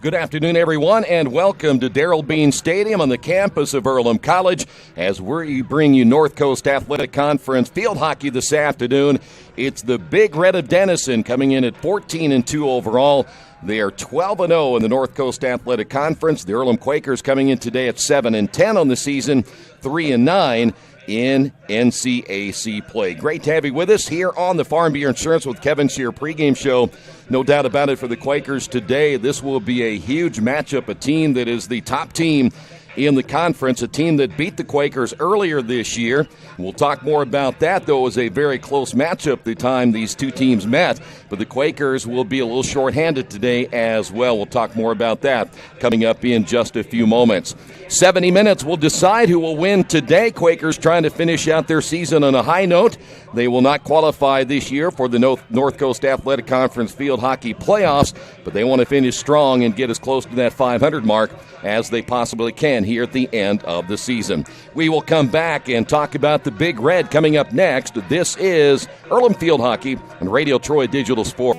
Good afternoon, everyone, and welcome to Darrell Bean Stadium on the campus of Earlham College as we bring you North Coast Athletic Conference field hockey this afternoon. It's the Big Red of Denison coming in at 14-2 overall. They are 12-0 in the North Coast Athletic Conference. The Earlham Quakers coming in today at 7-10 on the season, 3-9 in NCAC play. Great to have you with us here on the Farm Bureau Insurance with Kevin Shear pregame show. No doubt about it for the Quakers today. This will be a huge matchup, a team that is the top team in the conference, a team that beat the Quakers earlier this year. We'll talk more about that, though. It was a very close matchup the time these two teams met, but the Quakers will be a little shorthanded today as well. We'll talk more about that coming up in just a few moments. 70 minutes will decide who will win today. Quakers trying to finish out their season on a high note. They will not qualify this year for the North Coast Athletic Conference field hockey playoffs, but they want to finish strong and get as close to that 500 mark as they possibly can here at the end of the season. We will come back and talk about the Big Red coming up next. This is Earlham Field Hockey and Radio Troy Digital Sport.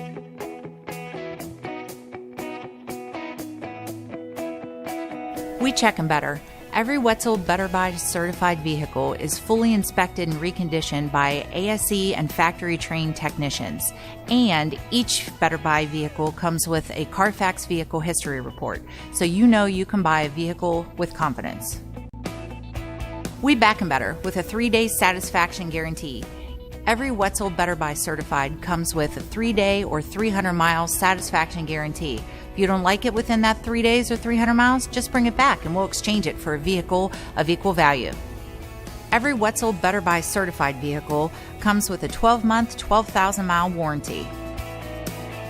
We check them better. Every Wetzel Better Buy certified vehicle is fully inspected and reconditioned by ASE and factory-trained technicians. And each Better Buy vehicle comes with a Carfax vehicle history report, so you know you can buy a vehicle with confidence. We back them better with a 3-day satisfaction guarantee. Every Wetzel Better Buy certified comes with a 3-day or 300-mile satisfaction guarantee. If you don't like it within that 3 days or 300 miles, just bring it back and we'll exchange it for a vehicle of equal value. Every Wetzel Better Buy certified vehicle comes with a 12-month, 12,000-mile warranty.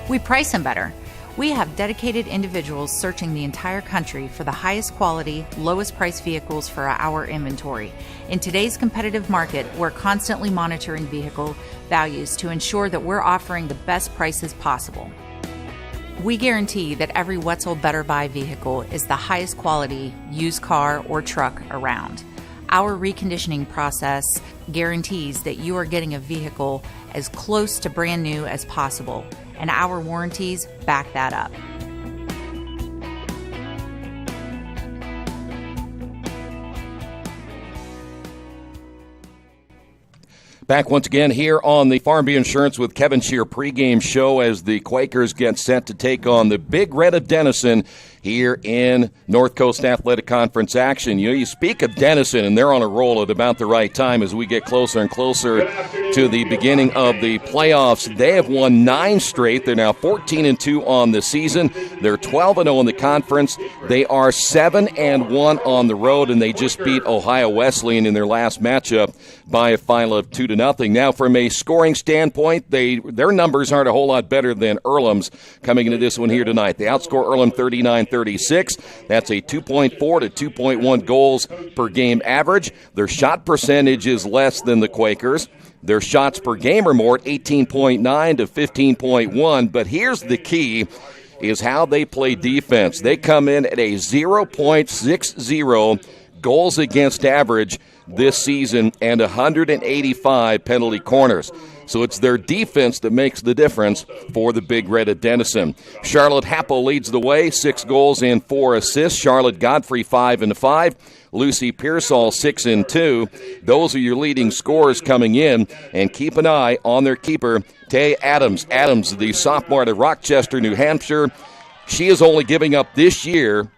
We price them better. We have dedicated individuals searching the entire country for the highest quality, lowest price vehicles for our inventory. In today's competitive market, we're constantly monitoring vehicle values to ensure that we're offering the best prices possible. We guarantee that every Wetzel Better Buy vehicle is the highest quality used car or truck around. Our reconditioning process guarantees that you are getting a vehicle as close to brand new as possible, and our warranties back that up. Back once again here on the Farm Bureau Insurance with Kevin Shear pregame show as the Quakers get set to take on the Big Red of Denison here in North Coast Athletic Conference action. You speak of Denison, and they're on a roll at about the right time as we get closer and closer to the beginning of the playoffs. They have won 9 straight. They're now 14-2 on the season. They're 12-0 in the conference. They are 7-1 on the road, and they just beat Ohio Wesleyan in their last matchup by a final of 2-0. Now, from a scoring standpoint, their numbers aren't a whole lot better than Earlham's coming into this one here tonight. They outscore Earlham 39-36. That's a 2.4 to 2.1 goals per game average. Their shot percentage is less than the Quakers. Their shots per game are more at 18.9 to 15.1. But here's the key, is how they play defense. They come in at a 0.60 goals against average this season and 185 penalty corners. So it's their defense that makes the difference for the Big Red of Denison. Charlotte Happel leads the way, 6 goals and 4 assists. Charlotte Godfrey 5-5. Lucy Pearsall 6-2. Those are your leading scorers coming in. And keep an eye on their keeper, Tay Adams. Adams, the sophomore out of Rochester, New Hampshire. She is only giving up this year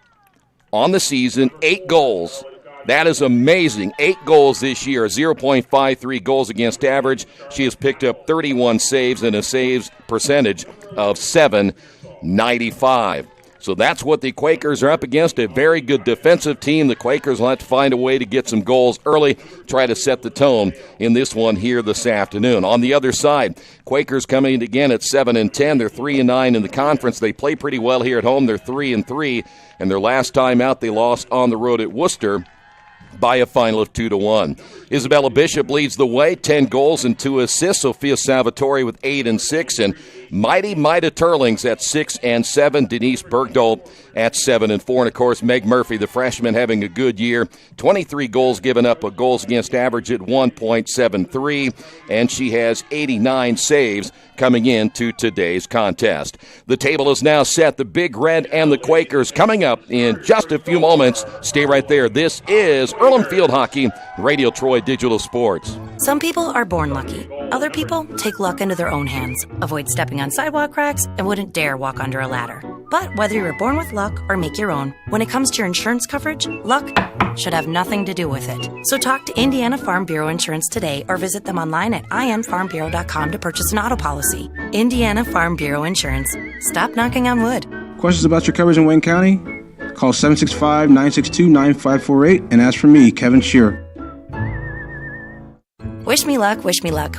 on the season 8 goals. That is amazing. 8 goals this year, 0.53 goals against average. She has picked up 31 saves and a saves percentage of .795. So that's what the Quakers are up against, a very good defensive team. The Quakers will have to find a way to get some goals early, try to set the tone in this one here this afternoon. On the other side, Quakers coming in again at 7-10. They're 3-9 in the conference. They play pretty well here at home. They're 3-3, and their last time out they lost on the road at Worcester by a final of 2-1. Isabella Bishop leads the way, 10 goals and 2 assists. Sophia Salvatore with 8 and 6, and Mighty Mida Turlings at 6 and 7. Denise Bergdahl at 7 and 4. And, of course, Meg Murphy, the freshman, having a good year. 23 goals given up, a goals against average at 1.73. And she has 89 saves coming into today's contest. The table is now set. The Big Red and the Quakers coming up in just a few moments. Stay right there. This is Earlham Field Hockey, Radio Troy Digital Sports. Some people are born lucky. Other people take luck into their own hands, avoid stepping on sidewalk cracks, and wouldn't dare walk under a ladder. But whether you're born with luck or make your own, when it comes to your insurance coverage, luck should have nothing to do with it. So talk to Indiana Farm Bureau Insurance today or visit them online at infarmbureau.com to purchase an auto policy. Indiana Farm Bureau Insurance. Stop knocking on wood. Questions about your coverage in Wayne County? Call 765-962-9548 and ask for me, Kevin Shearer. Wish me luck,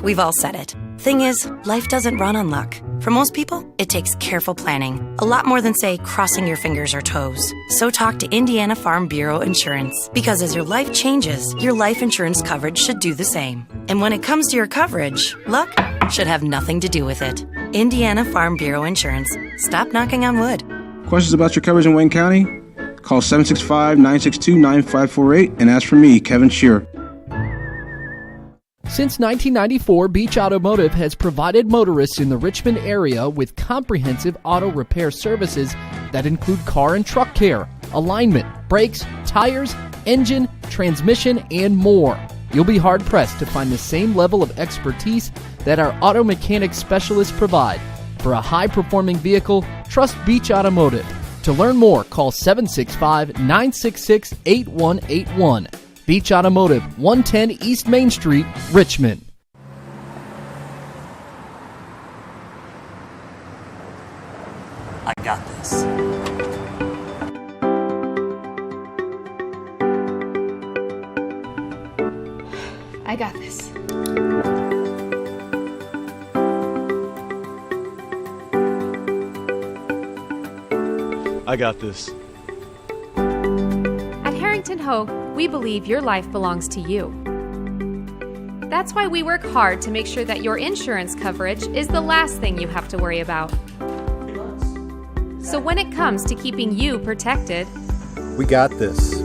we've all said it. Thing is, life doesn't run on luck. For most people, it takes careful planning. A lot more than, say, crossing your fingers or toes. So talk to Indiana Farm Bureau Insurance. Because as your life changes, your life insurance coverage should do the same. And when it comes to your coverage, luck should have nothing to do with it. Indiana Farm Bureau Insurance. Stop knocking on wood. Questions about your coverage in Wayne County? Call 765-962-9548 and ask for me, Kevin Shearer. Since 1994, Beach Automotive has provided motorists in the Richmond area with comprehensive auto repair services that include car and truck care, alignment, brakes, tires, engine, transmission, and more. You'll be hard-pressed to find the same level of expertise that our auto mechanic specialists provide. For a high-performing vehicle, trust Beach Automotive. To learn more, call 765-966-8181. Beach Automotive, 110 East Main Street, Richmond. I got this. I got this. I got this. At Harrington Hogue, we believe your life belongs to you. That's why we work hard to make sure that your insurance coverage is the last thing you have to worry about. So when it comes to keeping you protected, We got this.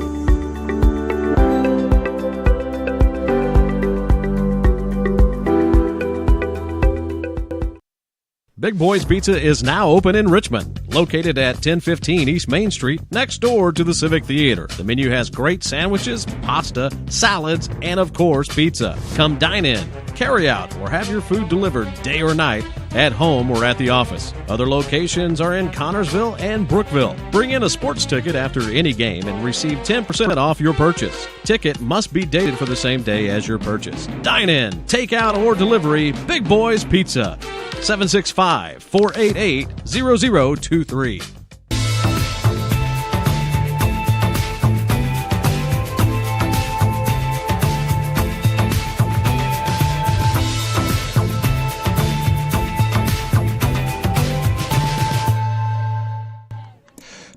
Big Boys Pizza is now open in Richmond, located at 1015 East Main Street, next door to the Civic Theater. The menu has great sandwiches, pasta, salads, and of course, pizza. Come dine in, carry out, or have your food delivered day or night, at home or at the office. Other locations are in Connorsville and Brookville. Bring in a sports ticket after any game and receive 10% off your purchase. Ticket must be dated for the same day as your purchase. Dine in, take out, or delivery, Big Boys Pizza. 765-488-0023.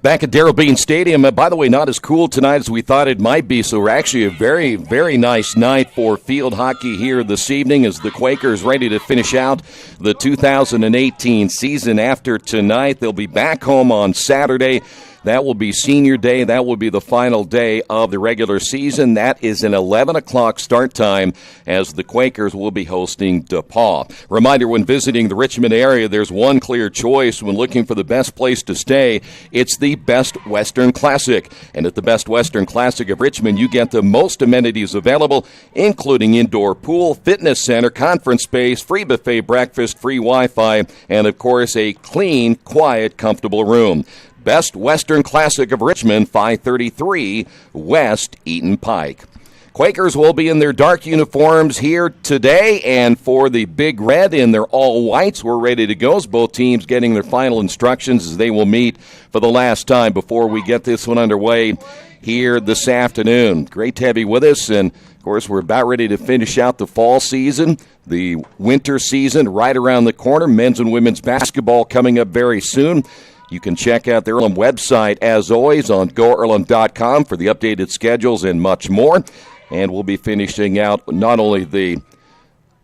Back at Darrell Bean Stadium, by the way, not as cool tonight as we thought it might be, so actually a very, very nice night for field hockey here this evening as the Quakers ready to finish out the 2018 season. After tonight, they'll be back home on Saturday. That will be senior day. That will be the final day of the regular season. That is an 11 o'clock start time as the Quakers will be hosting DePaul. Reminder, when visiting the Richmond area, there's one clear choice when looking for the best place to stay. It's the Best Western Classic. And at the Best Western Classic of Richmond, you get the most amenities available, including indoor pool, fitness center, conference space, free buffet breakfast, free Wi-Fi, and, of course, a clean, quiet, comfortable room. Best Western Classic of Richmond, 533 West Eaton Pike. Quakers will be in their dark uniforms here today, and for the Big Red in their all-whites, we're ready to go as both teams getting their final instructions as they will meet for the last time before we get this one underway here this afternoon. Great to have you with us, and of course we're about ready to finish out the fall season, the winter season right around the corner. Men's and women's basketball coming up very soon. You can check out the Earlham website, as always, on GoEarlham.com for the updated schedules and much more. And we'll be finishing out not only the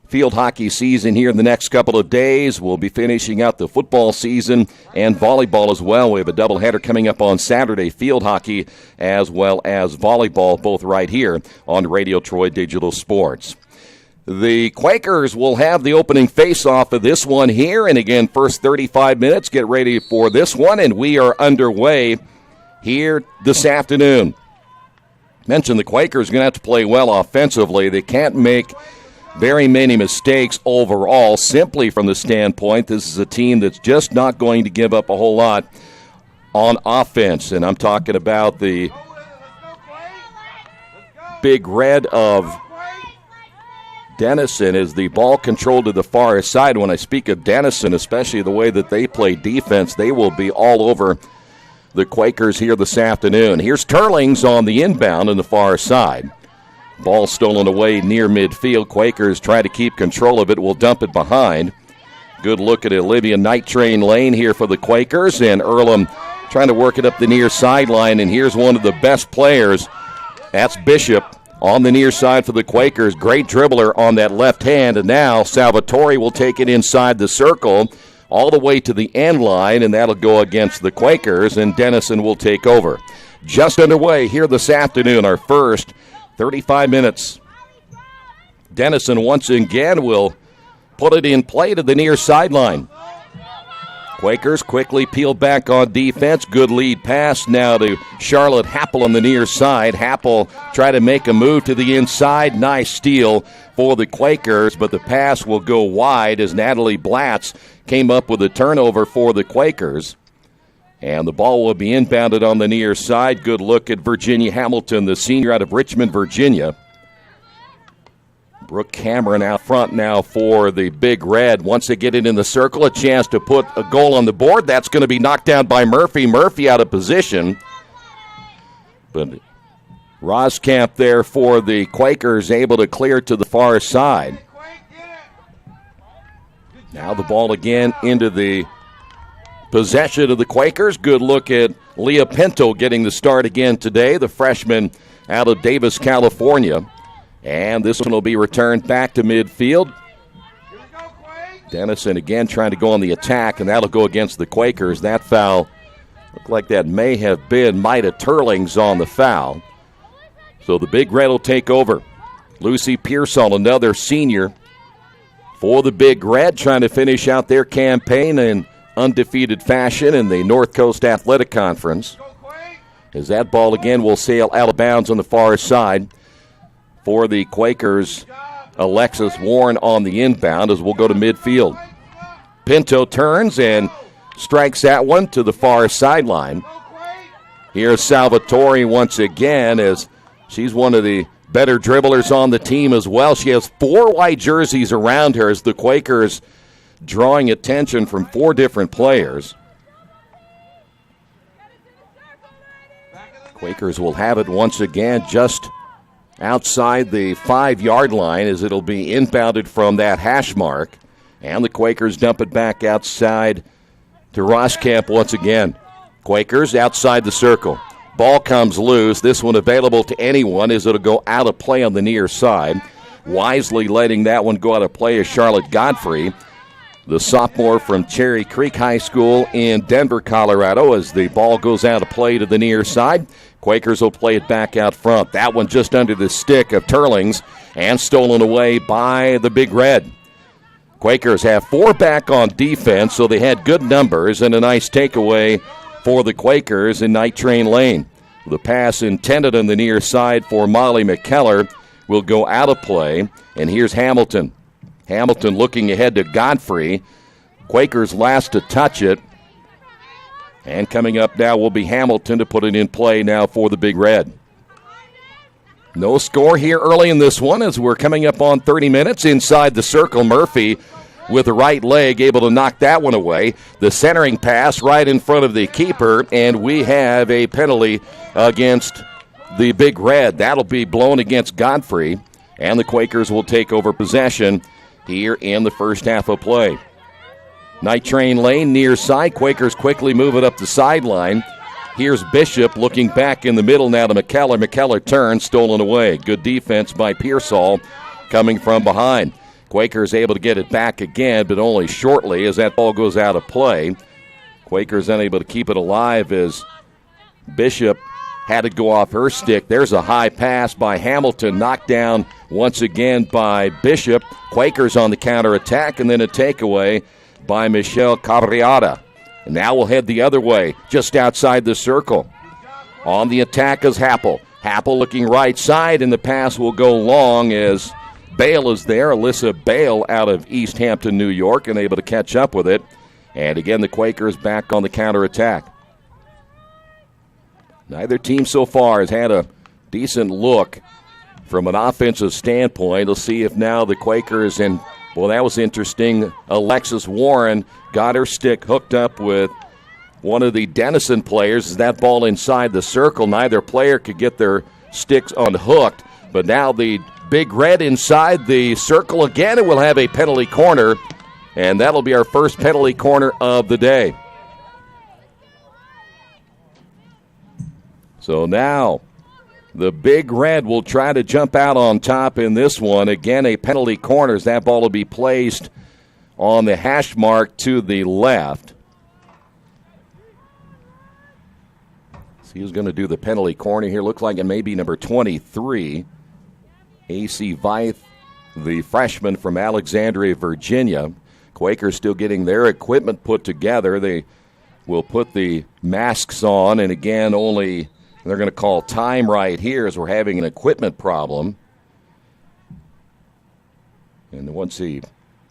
field hockey season here in the next couple of days. We'll be finishing out the football season and volleyball as well. We have a doubleheader coming up on Saturday, field hockey as well as volleyball, both right here on Radio Troy Digital Sports. The Quakers will have the opening face-off of this one here, and again, first 35 minutes, get ready for this one, and we are underway here this afternoon. Mentioned the Quakers are going to have to play well offensively. They can't make very many mistakes overall, simply from the standpoint this is a team that's just not going to give up a whole lot on offense. And I'm talking about the Big Red of Denison as the ball controlled to the far side. When I speak of Denison, especially the way that they play defense, they will be all over the Quakers here this afternoon. Here's Turlings on the inbound on the far side. Ball stolen away near midfield. Quakers try to keep control of it. Will dump it behind. Good look at Olivia Night Train Lane here for the Quakers. And Earlham trying to work it up the near sideline. And here's one of the best players. That's Bishop on the near side for the Quakers. Great dribbler on that left hand. And now Salvatore will take it inside the circle all the way to the end line. And that'll go against the Quakers. And Denison will take over. Just underway here this afternoon, our first 35 minutes. Denison once again will put it in play to the near sideline. Quakers quickly peel back on defense. Good lead pass now to Charlotte Happel on the near side. Happel try to make a move to the inside. Nice steal for the Quakers, but the pass will go wide as Natalie Blatz came up with a turnover for the Quakers. And the ball will be inbounded on the near side. Good look at Virginia Hamilton, the senior out of Richmond, Virginia. Brooke Cameron out front now for the Big Red. Once they get it in the circle, a chance to put a goal on the board. That's going to be knocked down by Murphy. Murphy out of position. But Roskamp there for the Quakers, able to clear to the far side. Now the ball again into the possession of the Quakers. Good look at Leah Pinto getting the start again today, the freshman out of Davis, California. And this one will be returned back to midfield. Denison again trying to go on the attack, and that'll go against the Quakers. That foul looked like that may have been Maida Turlings on the foul. So the Big Red will take over. Lucy Pearsall, another senior for the Big Red, trying to finish out their campaign in undefeated fashion in the North Coast Athletic Conference. As that ball again will sail out of bounds on the far side for the Quakers. Alexis Warren on the inbound as we'll go to midfield. Pinto turns and strikes that one to the far sideline. Here's Salvatore once again as she's one of the better dribblers on the team as well. She has 4 white jerseys around her as the Quakers drawing attention from 4 different players. Quakers will have it once again just outside the 5-yard line as it'll be inbounded from that hash mark. And the Quakers dump it back outside to Roskamp once again. Quakers outside the circle. Ball comes loose. This one available to anyone as it'll go out of play on the near side. Wisely letting that one go out of play is Charlotte Godfrey, the sophomore from Cherry Creek High School in Denver, Colorado, as the ball goes out of play to the near side. Quakers will play it back out front. That one just under the stick of Turlings and stolen away by the Big Red. Quakers have 4 back on defense, so they had good numbers and a nice takeaway for the Quakers in Night Train Lane. The pass intended on the near side for Molly McKellar will go out of play, and here's Hamilton. Hamilton looking ahead to Godfrey. Quakers last to touch it. And coming up now will be Hamilton to put it in play now for the Big Red. No score here early in this one as we're coming up on 30 minutes inside the circle. Murphy with the right leg able to knock that one away. The centering pass right in front of the keeper, and we have a penalty against the Big Red. That'll be blown against Godfrey, and the Quakers will take over possession here in the first half of play. Night Train Lane near side. Quakers quickly move it up the sideline. Here's Bishop looking back in the middle now to McKellar. McKellar turns, stolen away. Good defense by Pearsall coming from behind. Quakers able to get it back again, but only shortly as that ball goes out of play. Quakers unable to keep it alive as Bishop had it go off her stick. There's a high pass by Hamilton, knocked down once again by Bishop. Quakers on the counterattack, and then a takeaway by Michelle Carriata. And now we'll head the other way, just outside the circle. On the attack is Happel. Happel looking right side, and the pass will go long as Bale is there. Alyssa Bale out of East Hampton, New York, and able to catch up with it. And again, the Quakers back on the counterattack. Neither team so far has had a decent look from an offensive standpoint. We'll see if now the Quakers, and, well, that was interesting. Alexis Warren got her stick hooked up with one of the Denison players. As that ball inside the circle, neither player could get their sticks unhooked. But now the Big Red inside the circle again, and we'll have a penalty corner. And that'll be our first penalty corner of the day. So now the Big Red will try to jump out on top in this one. Again, a penalty corner as that ball will be placed on the hash mark to the left. See who's going to do the penalty corner here. Looks like it may be number 23, A.C. Veith, the freshman from Alexandria, Virginia. Quakers still getting their equipment put together. They will put the masks on, and again, only they're going to call time right here as we're having an equipment problem. And once the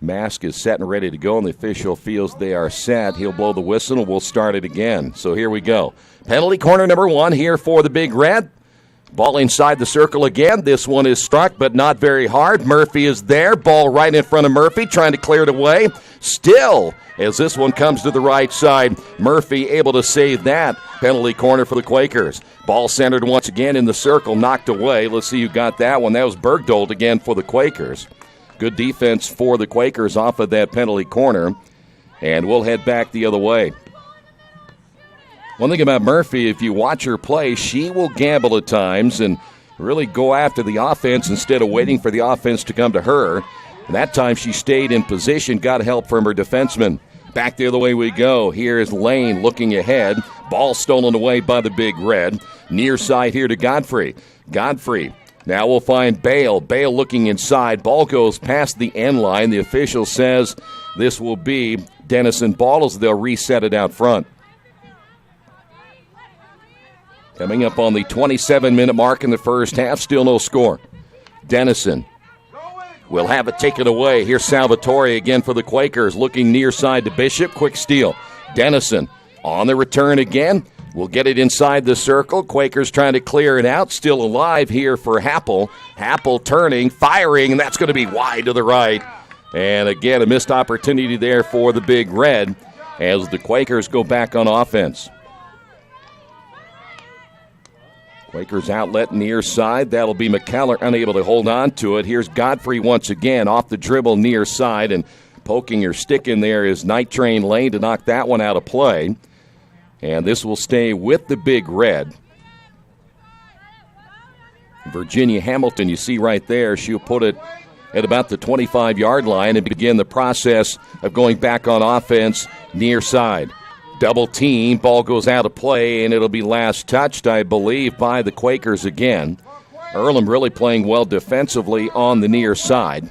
mask is set and ready to go and the official feels they are set, he'll blow the whistle and we'll start it again. So here we go. Penalty corner number 1 here for the Big Red. Ball inside the circle again. This one is struck, but not very hard. Murphy is there. Ball right in front of Murphy, trying to clear it away. Still, as this one comes to the right side, Murphy able to save that. Penalty corner for the Quakers. Ball centered once again in the circle, knocked away. Let's see who got that one. That was Bergdold again for the Quakers. Good defense for the Quakers off of that penalty corner. And we'll head back the other way. One thing about Murphy, if you watch her play, she will gamble at times and really go after the offense instead of waiting for the offense to come to her. And that time she stayed in position, got help from her defenseman. Back the other way we go. Here is Lane looking ahead. Ball stolen away by the Big Red. Near side here to Godfrey. Godfrey. Now we'll find Bale. Bale looking inside. Ball goes past the end line. The official says this will be Denison ball as they'll reset it out front. Coming up on the 27-minute mark in the first half, still no score. Denison will have it taken away. Here's Salvatore again for the Quakers, looking near side to Bishop. Quick steal. Denison on the return again. We'll get it inside the circle. Quakers trying to clear it out. Still alive here for Happel. Happel turning, firing, and that's going to be wide to the right. And again, a missed opportunity there for the Big Red as the Quakers go back on offense. Quakers outlet near side. That'll be McKellar unable to hold on to it. Here's Godfrey once again off the dribble near side, and poking her stick in there is Night Train Lane to knock that one out of play. And this will stay with the Big Red. Virginia Hamilton, you see right there, she'll put it at about the 25-yard line and begin the process of going back on offense near side. Double team, ball goes out of play, and it'll be last touched, I believe, by the Quakers again. Earlham really playing well defensively on the near side.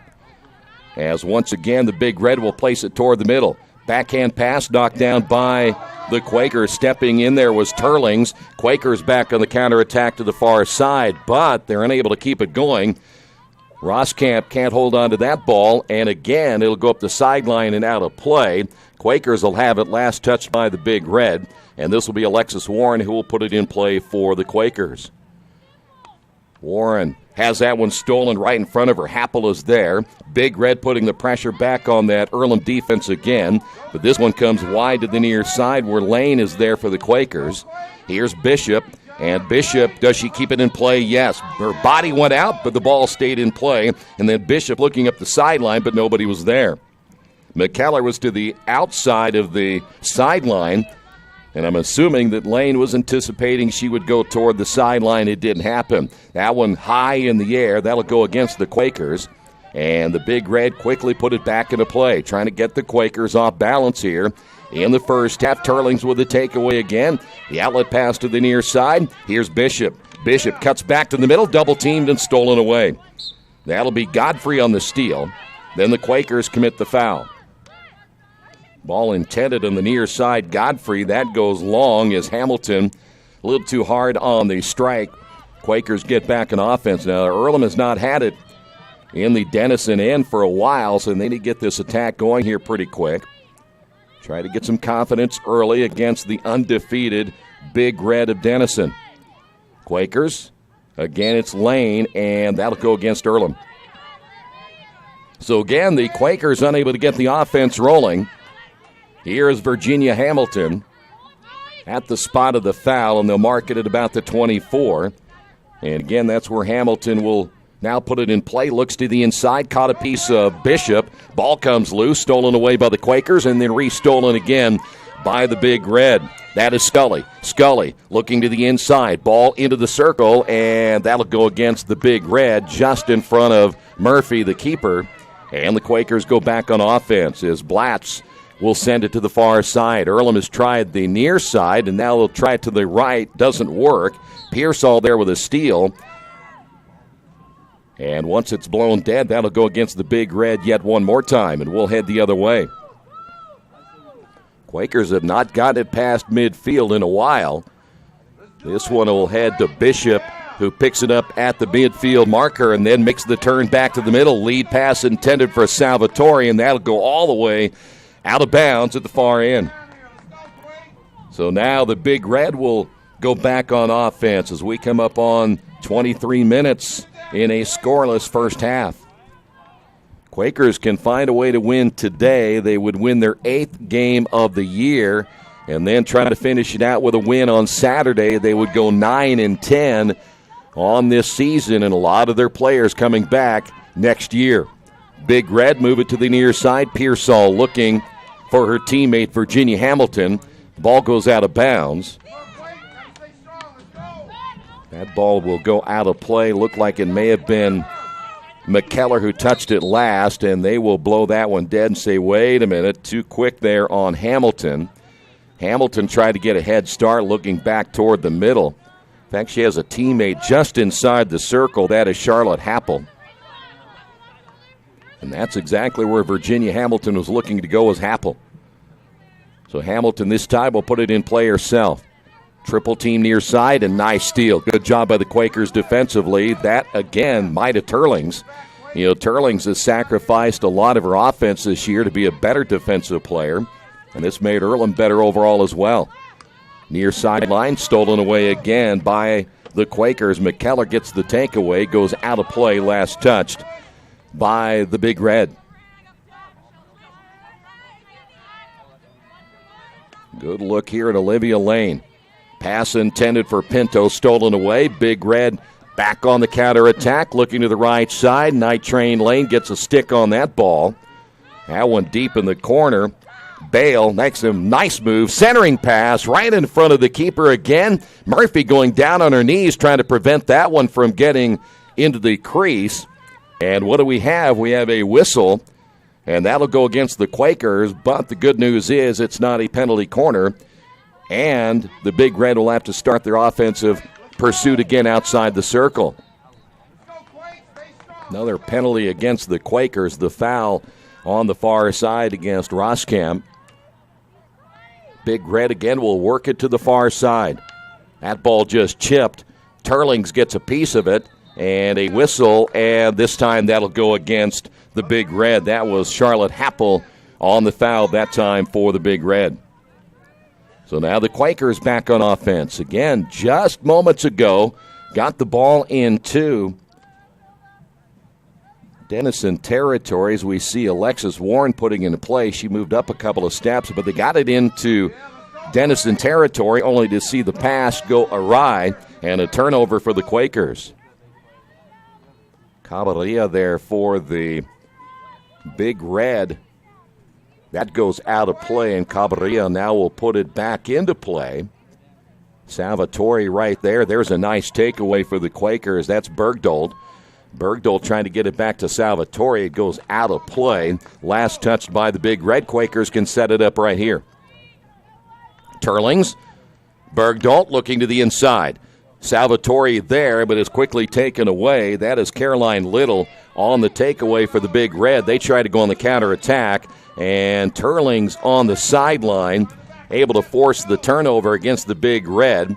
As once again, the Big Red will place it toward the middle. Backhand pass knocked down by the Quakers. Stepping in there was Turlings. Quakers back on the counterattack to the far side, but they're unable to keep it going. Roskamp can't hold on to that ball, and again, it'll go up the sideline and out of play. Quakers will have it last touched by the Big Red, and this will be Alexis Warren who will put it in play for the Quakers. Warren has that one stolen right in front of her. Happel is there. Big Red putting the pressure back on that Earlham defense again, but this one comes wide to the near side where Lane is there for the Quakers. Here's Bishop. And Bishop, does she keep it in play? Yes. Her body went out, but the ball stayed in play. And then Bishop looking up the sideline, but nobody was there. McKellar was to the outside of the sideline, and I'm assuming that Lane was anticipating she would go toward the sideline. It didn't happen. That one high in the air. That'll go against the Quakers. And the Big Red quickly put it back into play, trying to get the Quakers off balance here. In the first half, Turlings with a takeaway again. The outlet pass to the near side. Here's Bishop. Bishop cuts back to the middle, double-teamed and stolen away. That'll be Godfrey on the steal. Then the Quakers commit the foul. Ball intended on the near side. Godfrey, that goes long as Hamilton a little too hard on the strike. Quakers get back in offense. Now, Earlham has not had it in the Denison end for a while, so they need to get this attack going here pretty quick. Try to get some confidence early against the undefeated Big Red of Denison. Quakers, again, it's Lane, and that'll go against Earlham. So again, the Quakers unable to get the offense rolling. Here is Virginia Hamilton at the spot of the foul, and they'll mark it at about the 24. And again, that's where Hamilton will now put it in play. Looks to the inside, caught a piece of Bishop. Ball comes loose, stolen away by the Quakers, and then re-stolen again by the Big Red. That is Scully. Scully looking to the inside. Ball into the circle, and that'll go against the Big Red just in front of Murphy, the keeper. And the Quakers go back on offense as Blatz will send it to the far side. Earlham has tried the near side, and now they'll try it to the right. Doesn't work. Pearsall there with a steal. And once it's blown dead, that'll go against the Big Red yet one more time, and we'll head the other way. Quakers have not gotten it past midfield in a while. This one will head to Bishop, who picks it up at the midfield marker and then makes the turn back to the middle. Lead pass intended for Salvatore, and that'll go all the way out of bounds at the far end. So now the Big Red will go back on offense as we come up on 23 minutes in a scoreless first half. Quakers can find a way to win today. They would win their 8th game of the year and then try to finish it out with a win on Saturday. They would go 9-10 on this season, and a lot of their players coming back next year. Big Red move it to the near side. Pearsall looking for her teammate Virginia Hamilton. The ball goes out of bounds. That ball will go out of play. Looked like it may have been McKellar who touched it last, and they will blow that one dead and say, wait a minute, too quick there on Hamilton. Hamilton tried to get a head start looking back toward the middle. In fact, she has a teammate just inside the circle. That is Charlotte Happel. And that's exactly where Virginia Hamilton was looking to go, as Happel. So Hamilton this time will put it in play herself. Triple team near side, and nice steal. Good job by the Quakers defensively. That, again, Maida Turlings. You know, Turlings has sacrificed a lot of her offense this year to be a better defensive player, and this made Earlham better overall as well. Near sideline, stolen away again by the Quakers. McKellar gets the takeaway, goes out of play, last touched by the Big Red. Good look here at Olivia Lane. Pass intended for Pinto, stolen away. Big Red back on the counterattack, looking to the right side. Night Train Lane gets a stick on that ball. That one deep in the corner. Bale next to him, nice move. Centering pass right in front of the keeper again. Murphy going down on her knees, trying to prevent that one from getting into the crease. And what do we have? We have a whistle, and that'll go against the Quakers. But the good news is it's not a penalty corner. And the Big Red will have to start their offensive pursuit again outside the circle. Another penalty against the Quakers, the foul on the far side against Roskamp. Big Red again will work it to the far side. That ball just chipped. Turlings gets a piece of it, and a whistle, and this time that'll go against the Big Red. That was Charlotte Happel on the foul that time for the Big Red. So now the Quakers back on offense. Again, just moments ago, got the ball into Denison territory as we see Alexis Warren putting into play. She moved up a couple of steps, but they got it into Denison territory only to see the pass go awry and a turnover for the Quakers. Cabarilla there for the Big Red. That goes out of play, and Cabarilla now will put it back into play. Salvatore right there. There's a nice takeaway for the Quakers. That's Bergdold. Bergdahl trying to get it back to Salvatore. It goes out of play. Last touched by the Big Red. Quakers can set it up right here. Turlings. Bergdahl looking to the inside. Salvatore there, but is quickly taken away. That is Caroline Little on the takeaway for the Big Red. They try to go on the counterattack, and Turlings on the sideline, able to force the turnover against the Big Red,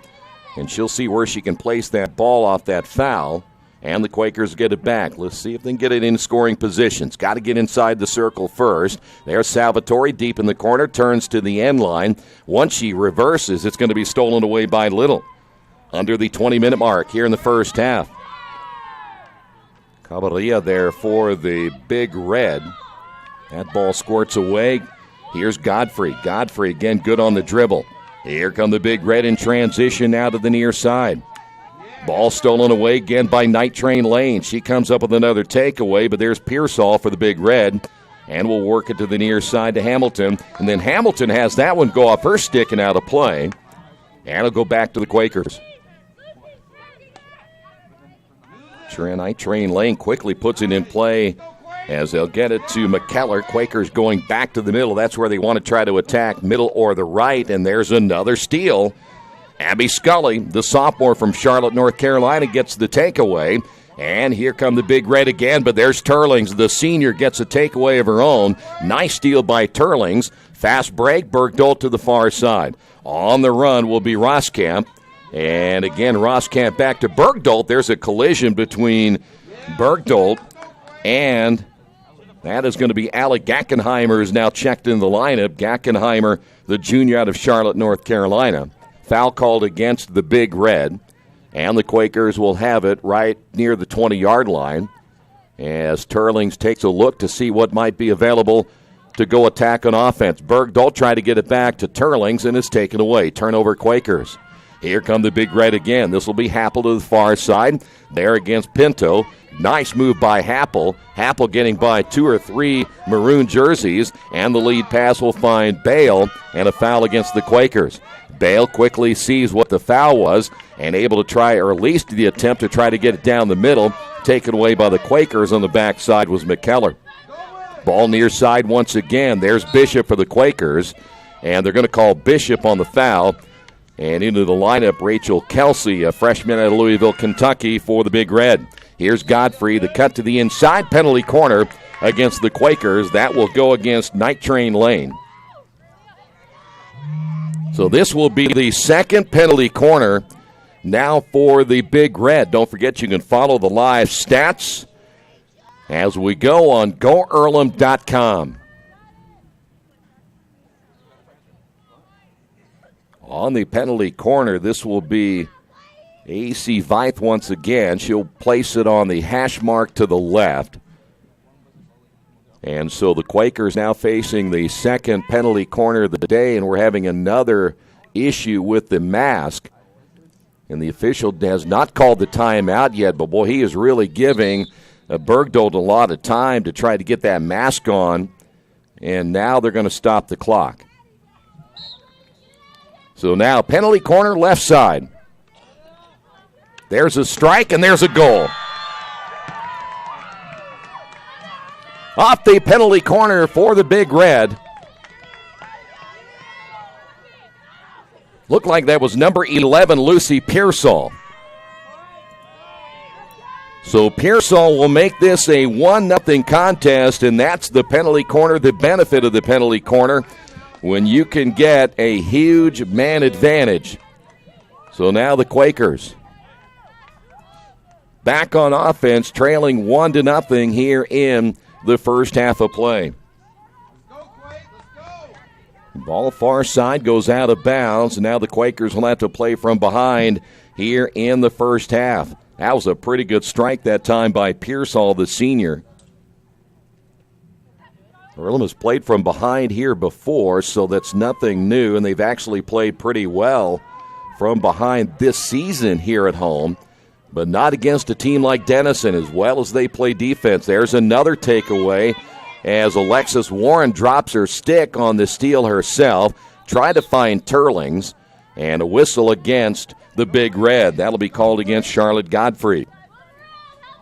and she'll see where she can place that ball off that foul, and the Quakers get it back. Let's see if they can get it in scoring positions. Got to get inside the circle first. There's Salvatore deep in the corner, turns to the end line. Once she reverses, it's going to be stolen away by Little. Under the 20-minute mark here in the first half. Cabarilla there for the Big Red. That ball squirts away. Here's Godfrey. Godfrey again good on the dribble. Here come the Big Red in transition now to the near side. Ball stolen away again by Night Train Lane. She comes up with another takeaway, but there's Pearsall for the Big Red. And we'll work it to the near side to Hamilton. And then Hamilton has that one go off her stick and out of play. And it'll go back to the Quakers. Night Train Lane quickly puts it in play as they'll get it to McKellar. Quakers going back to the middle. That's where they want to try to attack, middle or the right, and there's another steal. Abby Scully, the sophomore from Charlotte, North Carolina, gets the takeaway. And here come the Big Red again, but there's Turlings. The senior gets a takeaway of her own. Nice steal by Turlings. Fast break, Bergdahl to the far side. On the run will be Roskamp. And again, Roskamp back to Bergdahl. There's a collision between Bergdahl and that is going to be Alec Gackenheimer, is now checked in the lineup. Gackenheimer, the junior out of Charlotte, North Carolina. Foul called against the Big Red. And the Quakers will have it right near the 20-yard line as Turlings takes a look to see what might be available to go attack on offense. Bergdahl trying to get it back to Turlings and is taken away. Turnover Quakers. Here come the Big Red again. This will be Happel to the far side. There against Pinto. Nice move by Happel. Happel getting by 2 or 3 maroon jerseys. And the lead pass will find Bale and a foul against the Quakers. Bale quickly sees what the foul was and able to try, or at least the attempt to try to get it down the middle. Taken away by the Quakers on the backside was McKellar. Ball near side once again. There's Bishop for the Quakers. And they're going to call Bishop on the foul. And into the lineup, Rachel Kelsey, a freshman out of Louisville, Kentucky, for the Big Red. Here's Godfrey, the cut to the inside penalty corner against the Quakers. That will go against Night Train Lane. So this will be the second penalty corner now for the Big Red. Don't forget you can follow the live stats as we go on GoEarlham.com. On the penalty corner, this will be A.C. Veith once again. She'll place it on the hash mark to the left. And so the Quakers now facing the second penalty corner of the day, and we're having another issue with the mask. And the official has not called the timeout yet, but boy, he is really giving Bergdahl a lot of time to try to get that mask on. And now they're going to stop the clock. So now penalty corner left side. There's a strike and there's a goal. Off the penalty corner for the Big Red. Looked like that was number 11, Lucy Pearsall. So Pearsall will make this a 1-0 contest, and that's the penalty corner, the benefit of the penalty corner, when you can get a huge man advantage. So now the Quakers back on offense, trailing 1-0 here in the first half of play. Ball far side goes out of bounds, and now the Quakers will have to play from behind here in the first half. That was a pretty good strike that time by Pearsall, the senior. Earlham has played from behind here before, so that's nothing new, and they've actually played pretty well from behind this season here at home, but not against a team like Denison as well as they play defense. There's another takeaway as Alexis Warren drops her stick on the steal herself, try to find Turlings, and a whistle against the Big Red. That'll be called against Charlotte Godfrey.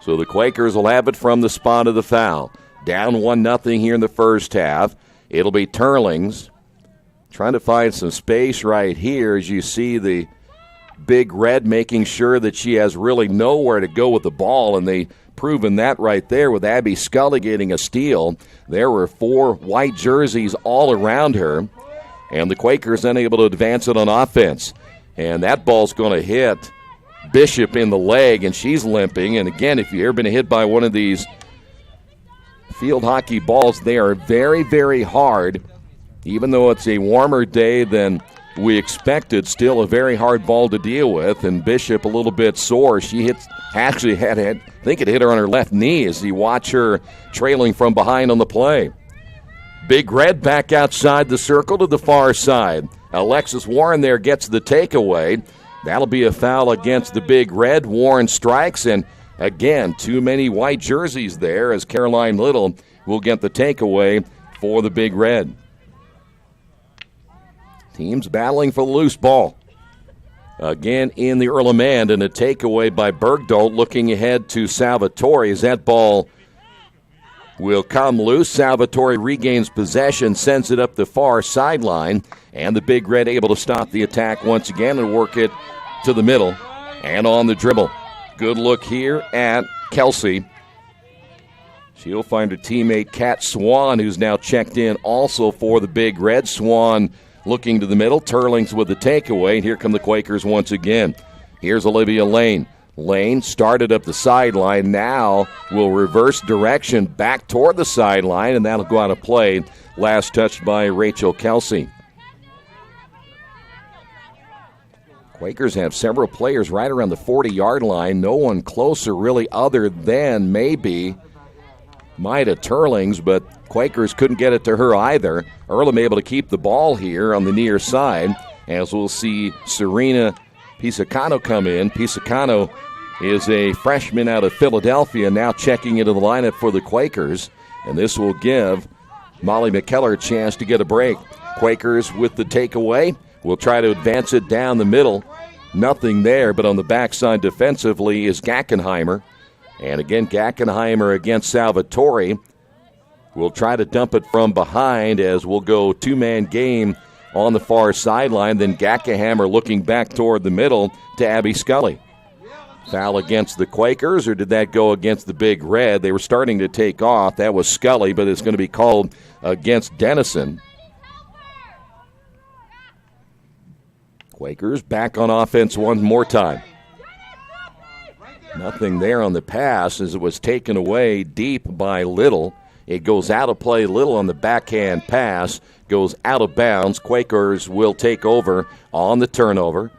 So the Quakers will have it from the spot of the foul. Down 1-0 here in the first half. It'll be Turlings trying to find some space right here as you see the Big Red making sure that she has really nowhere to go with the ball, and they proven that right there with Abby Scully getting a steal. There were 4 white jerseys all around her, and the Quakers unable to advance it on offense. And that ball's going to hit Bishop in the leg, and she's limping. And again, if you've ever been hit by one of these field hockey balls, they are very, very hard. Even though it's a warmer day than we expected, still a very hard ball to deal with. And Bishop a little bit sore. She actually had, I think it hit her on her left knee as you watch her trailing from behind on the play. Big Red back outside the circle to the far side. Alexis Warren there gets the takeaway. That'll be a foul against the Big Red. Warren strikes, and again, too many white jerseys there as Caroline Little will get the takeaway for the Big Red. Teams battling for the loose ball. Again in the Earlham end, and a takeaway by Bergdahl looking ahead to Salvatore as that ball will come loose. Salvatore regains possession, sends it up the far sideline, and the Big Red able to stop the attack once again and work it to the middle and on the dribble. Good look here at Kelsey. She'll find her teammate Kat Swan, who's now checked in also for the Big Red. Swan looking to the middle. Turlings with the takeaway. And here come the Quakers once again. Here's Olivia Lane. Lane started up the sideline. Now will reverse direction back toward the sideline, and that'll go out of play. Last touched by Rachel Kelsey. Quakers have several players right around the 40-yard line. No one closer really other than maybe Maida Turlings, but Quakers couldn't get it to her either. Earlham able to keep the ball here on the near side, as we'll see Serena Pisacano come in. Pisacano is a freshman out of Philadelphia, now checking into the lineup for the Quakers, and this will give Molly McKellar a chance to get a break. Quakers with the takeaway. We'll try to advance it down the middle. Nothing there, but on the backside defensively is Gackenheimer. And again, Gackenheimer against Salvatore. We'll try to dump it from behind as we'll go two-man game on the far sideline. Then Gackenheimer looking back toward the middle to Abby Scully. Foul against the Quakers, or did that go against the Big Red? They were starting to take off. That was Scully, but it's going to be called against Denison. Quakers back on offense one more time. Nothing there on the pass as it was taken away deep by Little. It goes out of play. Little on the backhand pass goes out of bounds. Quakers will take over on the turnover.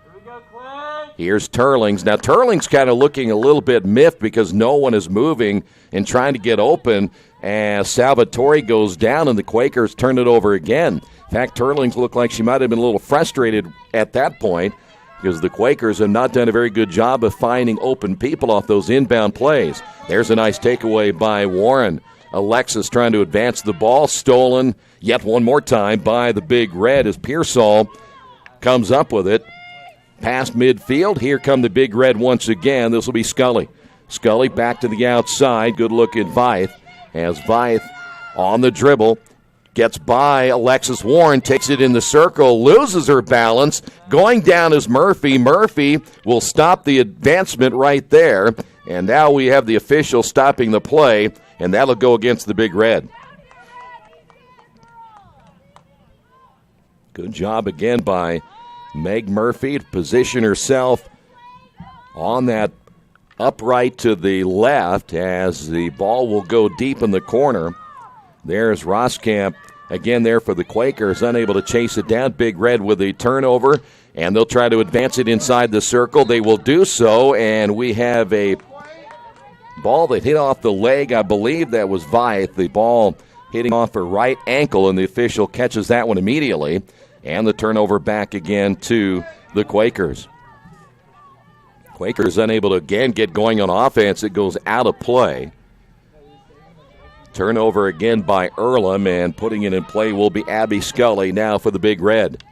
Here's Turlings. Now Turlings kind of looking a little bit miffed because no one is moving and trying to get open as Salvatore goes down and the Quakers turn it over again. In fact, Turlings looked like she might have been a little frustrated at that point because the Quakers have not done a very good job of finding open people off those inbound plays. There's a nice takeaway by Warren. Alexis trying to advance the ball, stolen yet one more time by the Big Red as Pearsall comes up with it. Past midfield, here come the Big Red once again. This will be Scully. Scully back to the outside. Good look at Vythe as Vythe on the dribble. Gets by Alexis Warren, takes it in the circle, loses her balance. Going down is Murphy. Murphy will stop the advancement right there. And now we have the official stopping the play, and that'll go against the Big Red. Good job again by Meg Murphy to position herself on that upright to the left as the ball will go deep in the corner. There's Roskamp again there for the Quakers, unable to chase it down. Big Red with a turnover, and they'll try to advance it inside the circle. They will do so, and we have a ball that hit off the leg. I believe that was Vythe. The ball hitting off her right ankle, and the official catches that one immediately. And the turnover back again to the Quakers. Quakers unable to again get going on offense. It goes out of play. Turnover again by Earlham, and putting it in play will be Abby Scully now for the Big Red.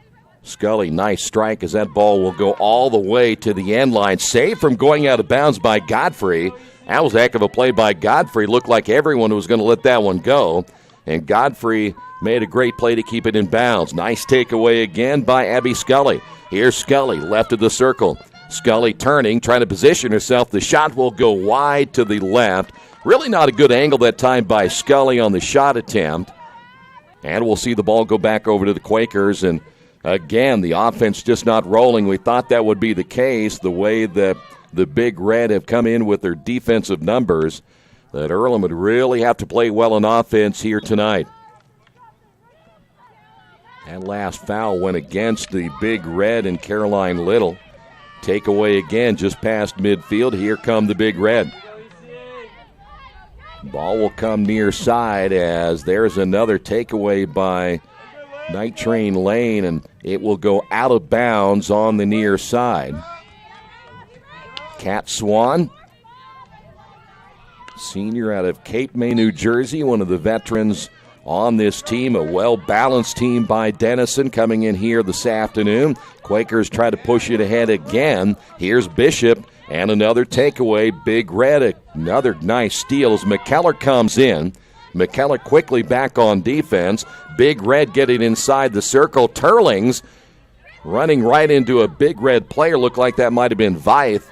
Scully, nice strike as that ball will go all the way to the end line. Saved from going out of bounds by Godfrey. That was a heck of a play by Godfrey. Looked like everyone was going to let that one go. And Godfrey made a great play to keep it in bounds. Nice takeaway again by Abby Scully. Here's Scully, left of the circle. Scully turning, trying to position herself. The shot will go wide to the left. Really not a good angle that time by Scully on the shot attempt. And we'll see the ball go back over to the Quakers. And again, the offense just not rolling. We thought that would be the case, the way that the Big Red have come in with their defensive numbers, that Earlham would really have to play well on offense here tonight. That last foul went against the Big Red and Caroline Little. Takeaway again just past midfield. Here come the Big Red. Ball will come near side as there's another takeaway by Night Train Lane, and it will go out of bounds on the near side. Kat Swan, senior out of Cape May, New Jersey, one of the veterans on this team, a well-balanced team by Denison coming in here this afternoon. Quakers try to push it ahead again. Here's Bishop, and another takeaway. Big Red, another nice steal as McKellar comes in. McKellar quickly back on defense. Big Red getting inside the circle. Turlings running right into a Big Red player. Looked like that might have been Veith.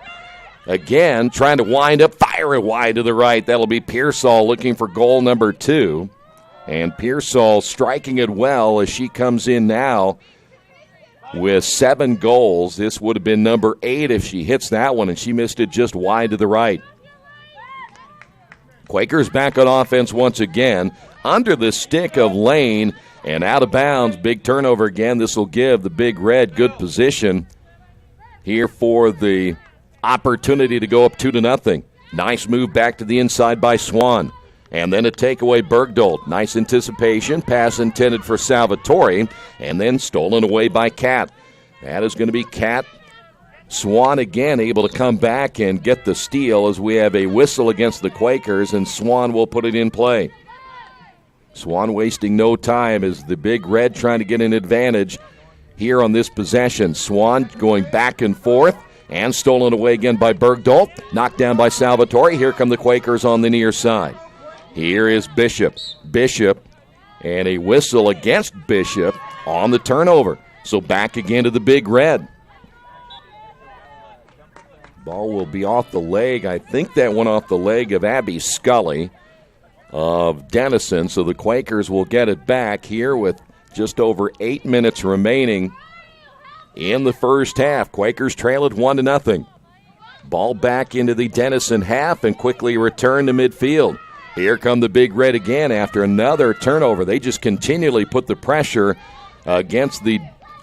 Again, trying to wind up, fire it wide to the right. That'll be Pearsall looking for goal number 2. And Pearsall striking it well as she comes in now with 7 goals. This would have been number 8 if she hits that one, and she missed it just wide to the right. Quakers back on offense once again. Under the stick of Lane and out of bounds. Big turnover again. This will give the Big Red good position here for the opportunity to go up 2-0. Nice move back to the inside by Swan. And then a takeaway, Bergdolt. Nice anticipation. Pass intended for Salvatore. And then stolen away by Kat. That is going to be Kat. Swan again able to come back and get the steal as we have a whistle against the Quakers, and Swan will put it in play. Swan wasting no time as the Big Red trying to get an advantage here on this possession. Swan going back and forth. And stolen away again by Bergdolt. Knocked down by Salvatore. Here come the Quakers on the near side. Here is Bishop. Bishop, and a whistle against Bishop on the turnover. So back again to the Big Red. Ball will be off the leg. I think that went off the leg of Abby Scully of Denison. So the Quakers will get it back here with just over 8 minutes remaining in the first half. Quakers trail it 1-0. Ball back into the Denison half and quickly return to midfield. Here come the Big Red again after another turnover. They just continually put the pressure against the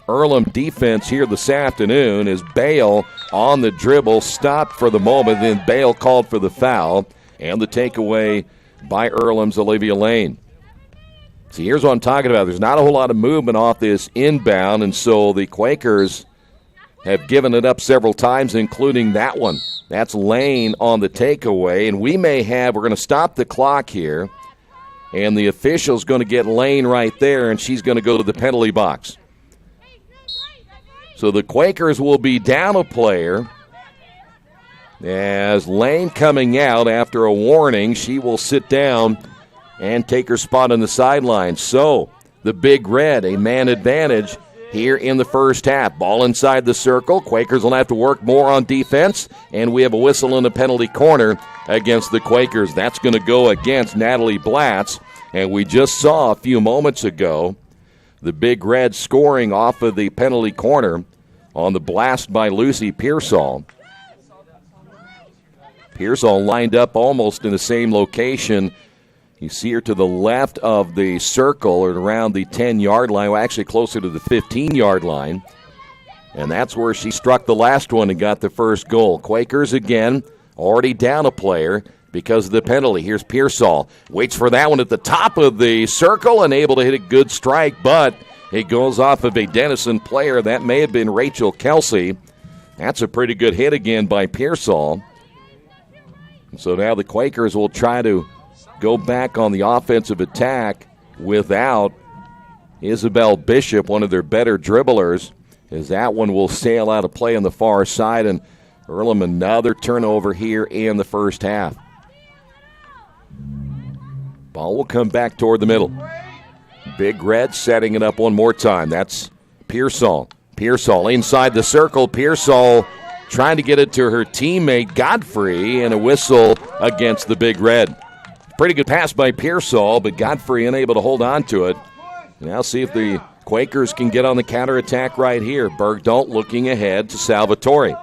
Earlham defense here this afternoon as Bale on the dribble stopped for the moment. Then Bale called for the foul and the takeaway by Earlham's Olivia Lane. See, here's what I'm talking about. There's not a whole lot of movement off this inbound, and so the Quakers have given it up several times, including that one. That's Lane on the takeaway, and we're going to stop the clock here, and the official's going to get Lane right there, and she's going to go to the penalty box. So the Quakers will be down a player as Lane coming out after a warning. She will sit down and take her spot on the sideline. So the Big Red, a man advantage here in the first half. Ball inside the circle. Quakers will have to work more on defense, and we have a whistle in the penalty corner against the Quakers. That's going to go against Natalie Blatz, and we just saw a few moments ago the Big Red scoring off of the penalty corner on the blast by Lucy Pearsall. Pearsall lined up almost in the same location. You see her to the left of the circle or around the 10-yard line, well, actually closer to the 15-yard line. And that's where she struck the last one and got the first goal. Quakers again, already down a player because of the penalty. Here's Pearsall. Waits for that one at the top of the circle and able to hit a good strike, but it goes off of a Denison player. That may have been Rachel Kelsey. That's a pretty good hit again by Pearsall. So now the Quakers will try to go back on the offensive attack without Isabel Bishop, one of their better dribblers, as that one will sail out of play on the far side. And Earlham, another turnover here in the first half. Ball will come back toward the middle. Big Red setting it up one more time. That's Pearsall. Pearsall inside the circle. Pearsall trying to get it to her teammate Godfrey, and a whistle against the Big Red. Pretty good pass by Pearsall, but Godfrey unable to hold on to it. Now see if the Quakers can get on the counterattack right here. Bergdahl looking ahead to Salvatore.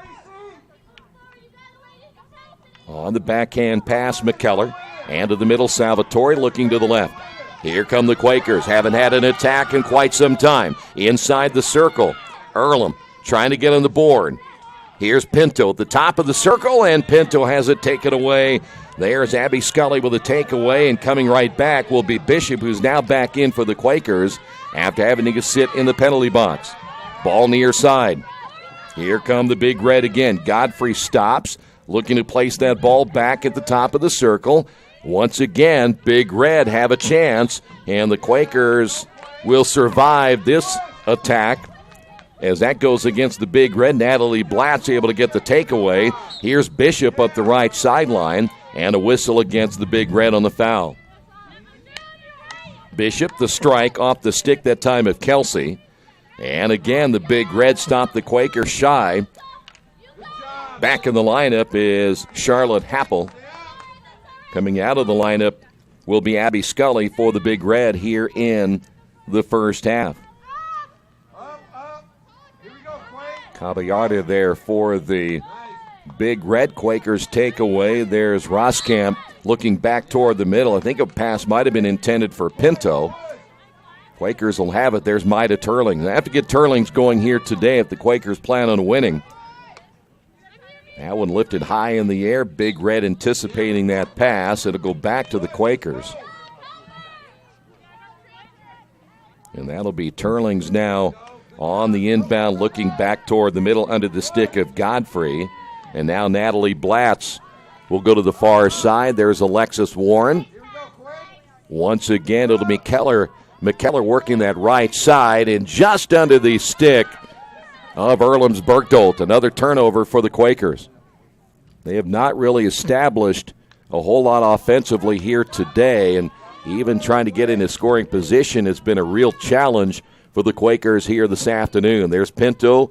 On the backhand pass, McKellar. And to the middle, Salvatore looking to the left. Here come the Quakers. Haven't had an attack in quite some time. Inside the circle. Earlham trying to get on the board. Here's Pinto at the top of the circle, and Pinto has it taken away. There's Abby Scully with a takeaway, and coming right back will be Bishop, who's now back in for the Quakers after having to sit in the penalty box. Ball near side. Here come the Big Red again. Godfrey stops, looking to place that ball back at the top of the circle. Once again, Big Red have a chance, and the Quakers will survive this attack. As that goes against the Big Red, Natalie Blatt's able to get the takeaway. Here's Bishop up the right sideline, and a whistle against the Big Red on the foul. Bishop, the strike off the stick that time of Kelsey. And again, the Big Red stopped the Quakers shy. Back in the lineup is Charlotte Happel. Coming out of the lineup will be Abby Scully for the Big Red here in the first half. Caballada there for the Big Red. Quakers takeaway. There's Roskamp looking back toward the middle. I think a pass might have been intended for Pinto. Quakers will have it. There's Maida Turling. They have to get Turlings going here today if the Quakers plan on winning. That one lifted high in the air. Big Red anticipating that pass. It'll go back to the Quakers. And that'll be Turlings now on the inbound, looking back toward the middle under the stick of Godfrey. And now Natalie Blatz will go to the far side. There's Alexis Warren. Once again, it'll be McKellar working that right side, and just under the stick of Earlham's Bergdahl. Another turnover for the Quakers. They have not really established a whole lot offensively here today, and even trying to get in a scoring position has been a real challenge for the Quakers here this afternoon. There's Pinto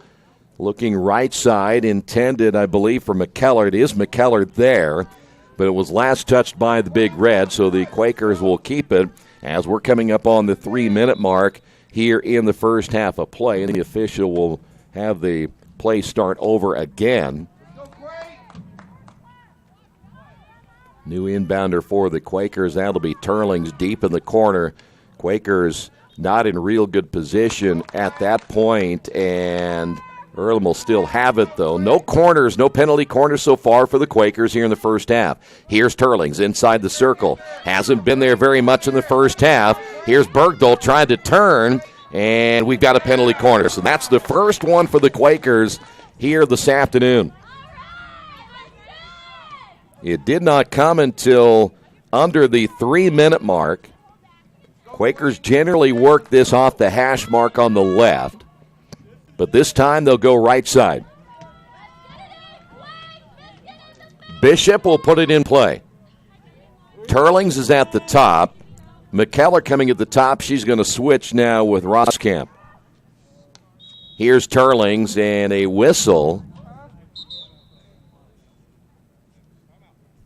looking right side, intended, I believe, for McKellar. It is McKellar there, but it was last touched by the Big Red, so the Quakers will keep it as we're coming up on the 3-minute mark here in the first half of play, and the official will have the play start over again. New inbounder for the Quakers. That'll be Turlings deep in the corner. Quakers not in real good position at that point, and Earlham will still have it, though. No corners, no penalty corners so far for the Quakers here in the first half. Here's Turlings inside the circle. Hasn't been there very much in the first half. Here's Bergdahl trying to turn, and we've got a penalty corner. So that's the first one for the Quakers here this afternoon. It did not come until under the 3-minute mark. Quakers generally work this off the hash mark on the left, but this time they'll go right side. Bishop will put it in play. Turlings is at the top. McKellar coming at the top. She's going to switch now with Roskamp. Here's Turlings and a whistle.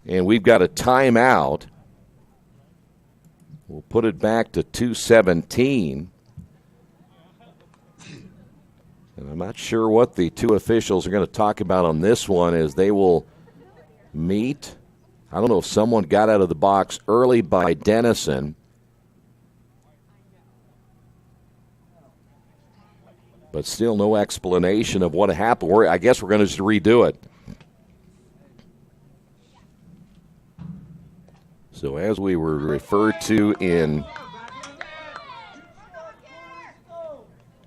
And we've got a timeout. We'll put it back to 2:17. And I'm not sure what the two officials are going to talk about on this one as they will meet. I don't know if someone got out of the box early by Denison. But still no explanation of what happened. I guess we're going to just redo it. So as we were referred to in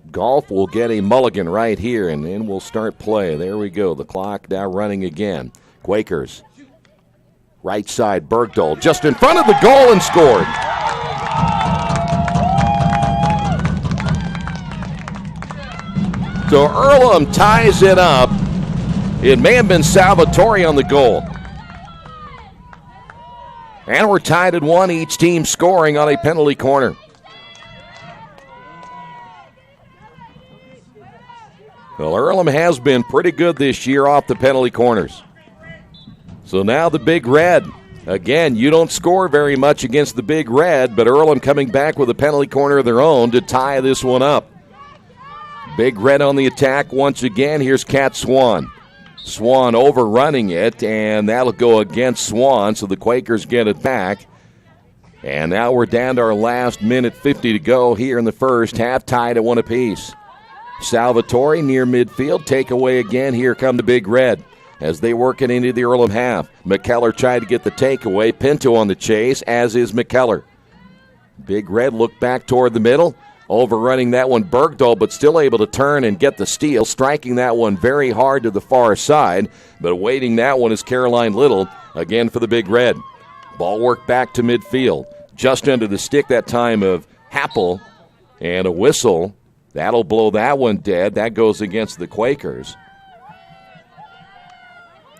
golf, we'll get a mulligan right here, and then we'll start play. There we go. The clock now running again. Quakers, right side, Bergdahl, just in front of the goal and scored. So Earlham ties it up. It may have been Salvatore on the goal. And we're tied at 1, each team scoring on a penalty corner. Well, Earlham has been pretty good this year off the penalty corners. So now the Big Red. Again, you don't score very much against the Big Red, but Earlham coming back with a penalty corner of their own to tie this one up. Big Red on the attack once again. Here's Cat Swan. Swan overrunning it, and that'll go against Swan, so the Quakers get it back. And now we're down to our last minute 50 to go here in the first half, tied at 1 apiece. Salvatore near midfield, takeaway again. Here come the Big Red as they work it into the Earlham half. McKellar tried to get the takeaway. Pinto on the chase, as is McKellar. Big Red looked back toward the middle. Overrunning that one, Bergdahl, but still able to turn and get the steal. Striking that one very hard to the far side, but awaiting that one is Caroline Little, again for the Big Red. Ball work back to midfield. Just under the stick that time of Happel, and a whistle. That'll blow that one dead. That goes against the Quakers.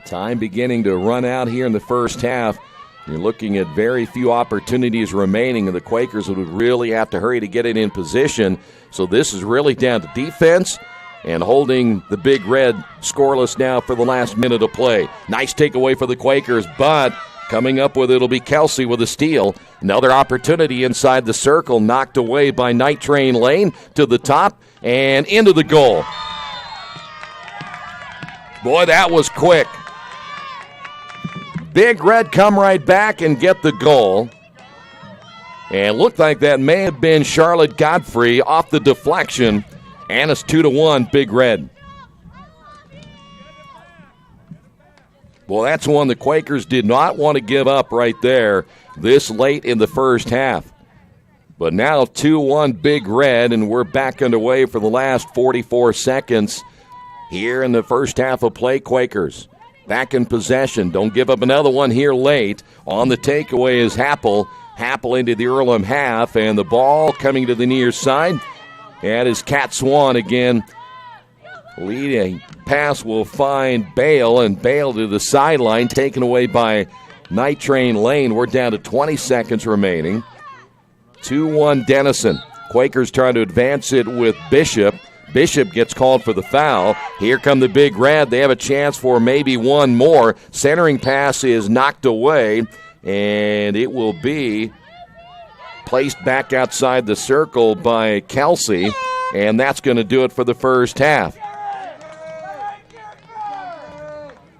Time beginning to run out here in the first half. You're looking at very few opportunities remaining, and the Quakers would really have to hurry to get it in position. So this is really down to defense and holding the Big Red scoreless now for the last minute of play. Nice takeaway for the Quakers, but coming up with it will be Kelsey with a steal. Another opportunity inside the circle, knocked away by Night Train Lane to the top and into the goal. Boy, that was quick. Big Red come right back and get the goal. And looked like that may have been Charlotte Godfrey off the deflection. And it's 2-1, Big Red. Well, that's one the Quakers did not want to give up right there this late in the first half. But now 2-1 Big Red, and we're back underway for the last 44 seconds here in the first half of play. Quakers back in possession. Don't give up another one here late. On the takeaway is Happel. Happel into the Earlham half, and the ball coming to the near side. And is Cat Swan again. Leading pass will find Bale, and Bale to the sideline, taken away by Night Train Lane. We're down to 20 seconds remaining. 2-1 Denison. Quakers trying to advance it with Bishop. Bishop gets called for the foul. Here come the Big Red. They have a chance for maybe one more. Centering pass is knocked away, and it will be placed back outside the circle by Kelsey, and that's going to do it for the first half.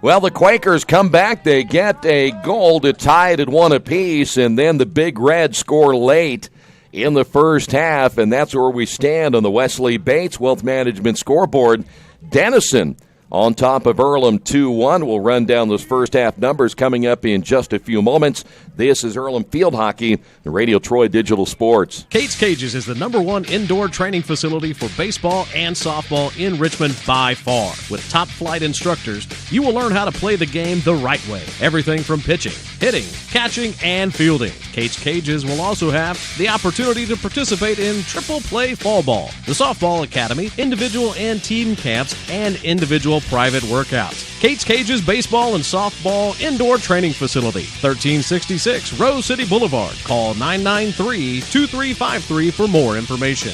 Well, the Quakers come back. They get a goal to tie it at 1 apiece, and then the Big Red score late in the first half, and that's where we stand on the Wesley Bates Wealth Management scoreboard. Denison on top of Earlham 2-1. We'll run down those first half numbers coming up in just a few moments. This is Earlham Field Hockey, the Radio Troy Digital Sports. Kate's Cages is the #1 indoor training facility for baseball and softball in Richmond by far. With top flight instructors, you will learn how to play the game the right way. Everything from pitching, hitting, catching, and fielding. Kate's Cages will also have the opportunity to participate in triple play fall ball, the softball academy, individual and team camps, and individual private workouts. Kate's Cages Baseball and Softball Indoor Training Facility, 1366 Rose City Boulevard. Call 993-2353 for more information.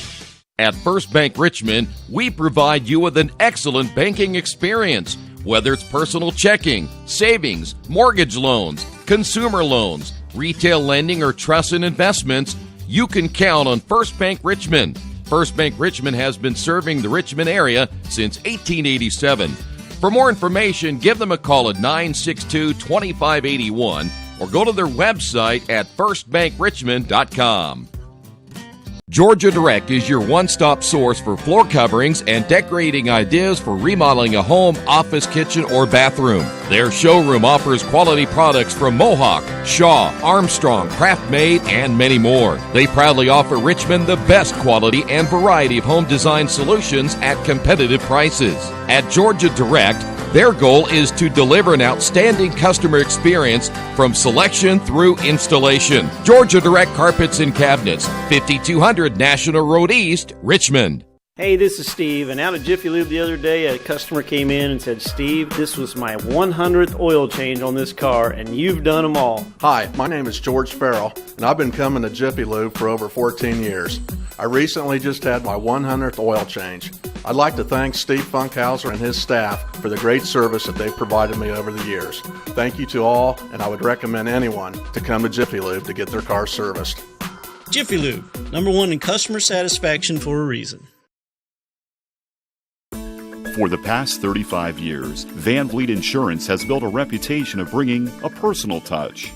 At First Bank Richmond, we provide you with an excellent banking experience. Whether it's personal checking, savings, mortgage loans, consumer loans, retail lending, or trust and investments, you can count on First Bank Richmond. First Bank Richmond has been serving the Richmond area since 1887. For more information, give them a call at 962-2581 or go to their website at firstbankrichmond.com. Georgia Direct is your one-stop source for floor coverings and decorating ideas for remodeling a home, office, kitchen, or bathroom. Their showroom offers quality products from Mohawk, Shaw, Armstrong, Craft-Made, and many more. They proudly offer Richmond the best quality and variety of home design solutions at competitive prices. At Georgia Direct, their goal is to deliver an outstanding customer experience from selection through installation. Georgia Direct Carpets and Cabinets, 5200 National Road East, Richmond. Hey, this is Steve, and out at Jiffy Lube the other day, a customer came in and said, Steve, this was my 100th oil change on this car, and you've done them all. Hi, my name is George Farrell, and I've been coming to Jiffy Lube for over 14 years. I recently just had my 100th oil change. I'd like to thank Steve Funkhauser and his staff for the great service that they've provided me over the years. Thank you to all, and I would recommend anyone to come to Jiffy Lube to get their car serviced. Jiffy Lube, #1 in customer satisfaction for a reason. For the past 35 years, Van Vliet Insurance has built a reputation of bringing a personal touch.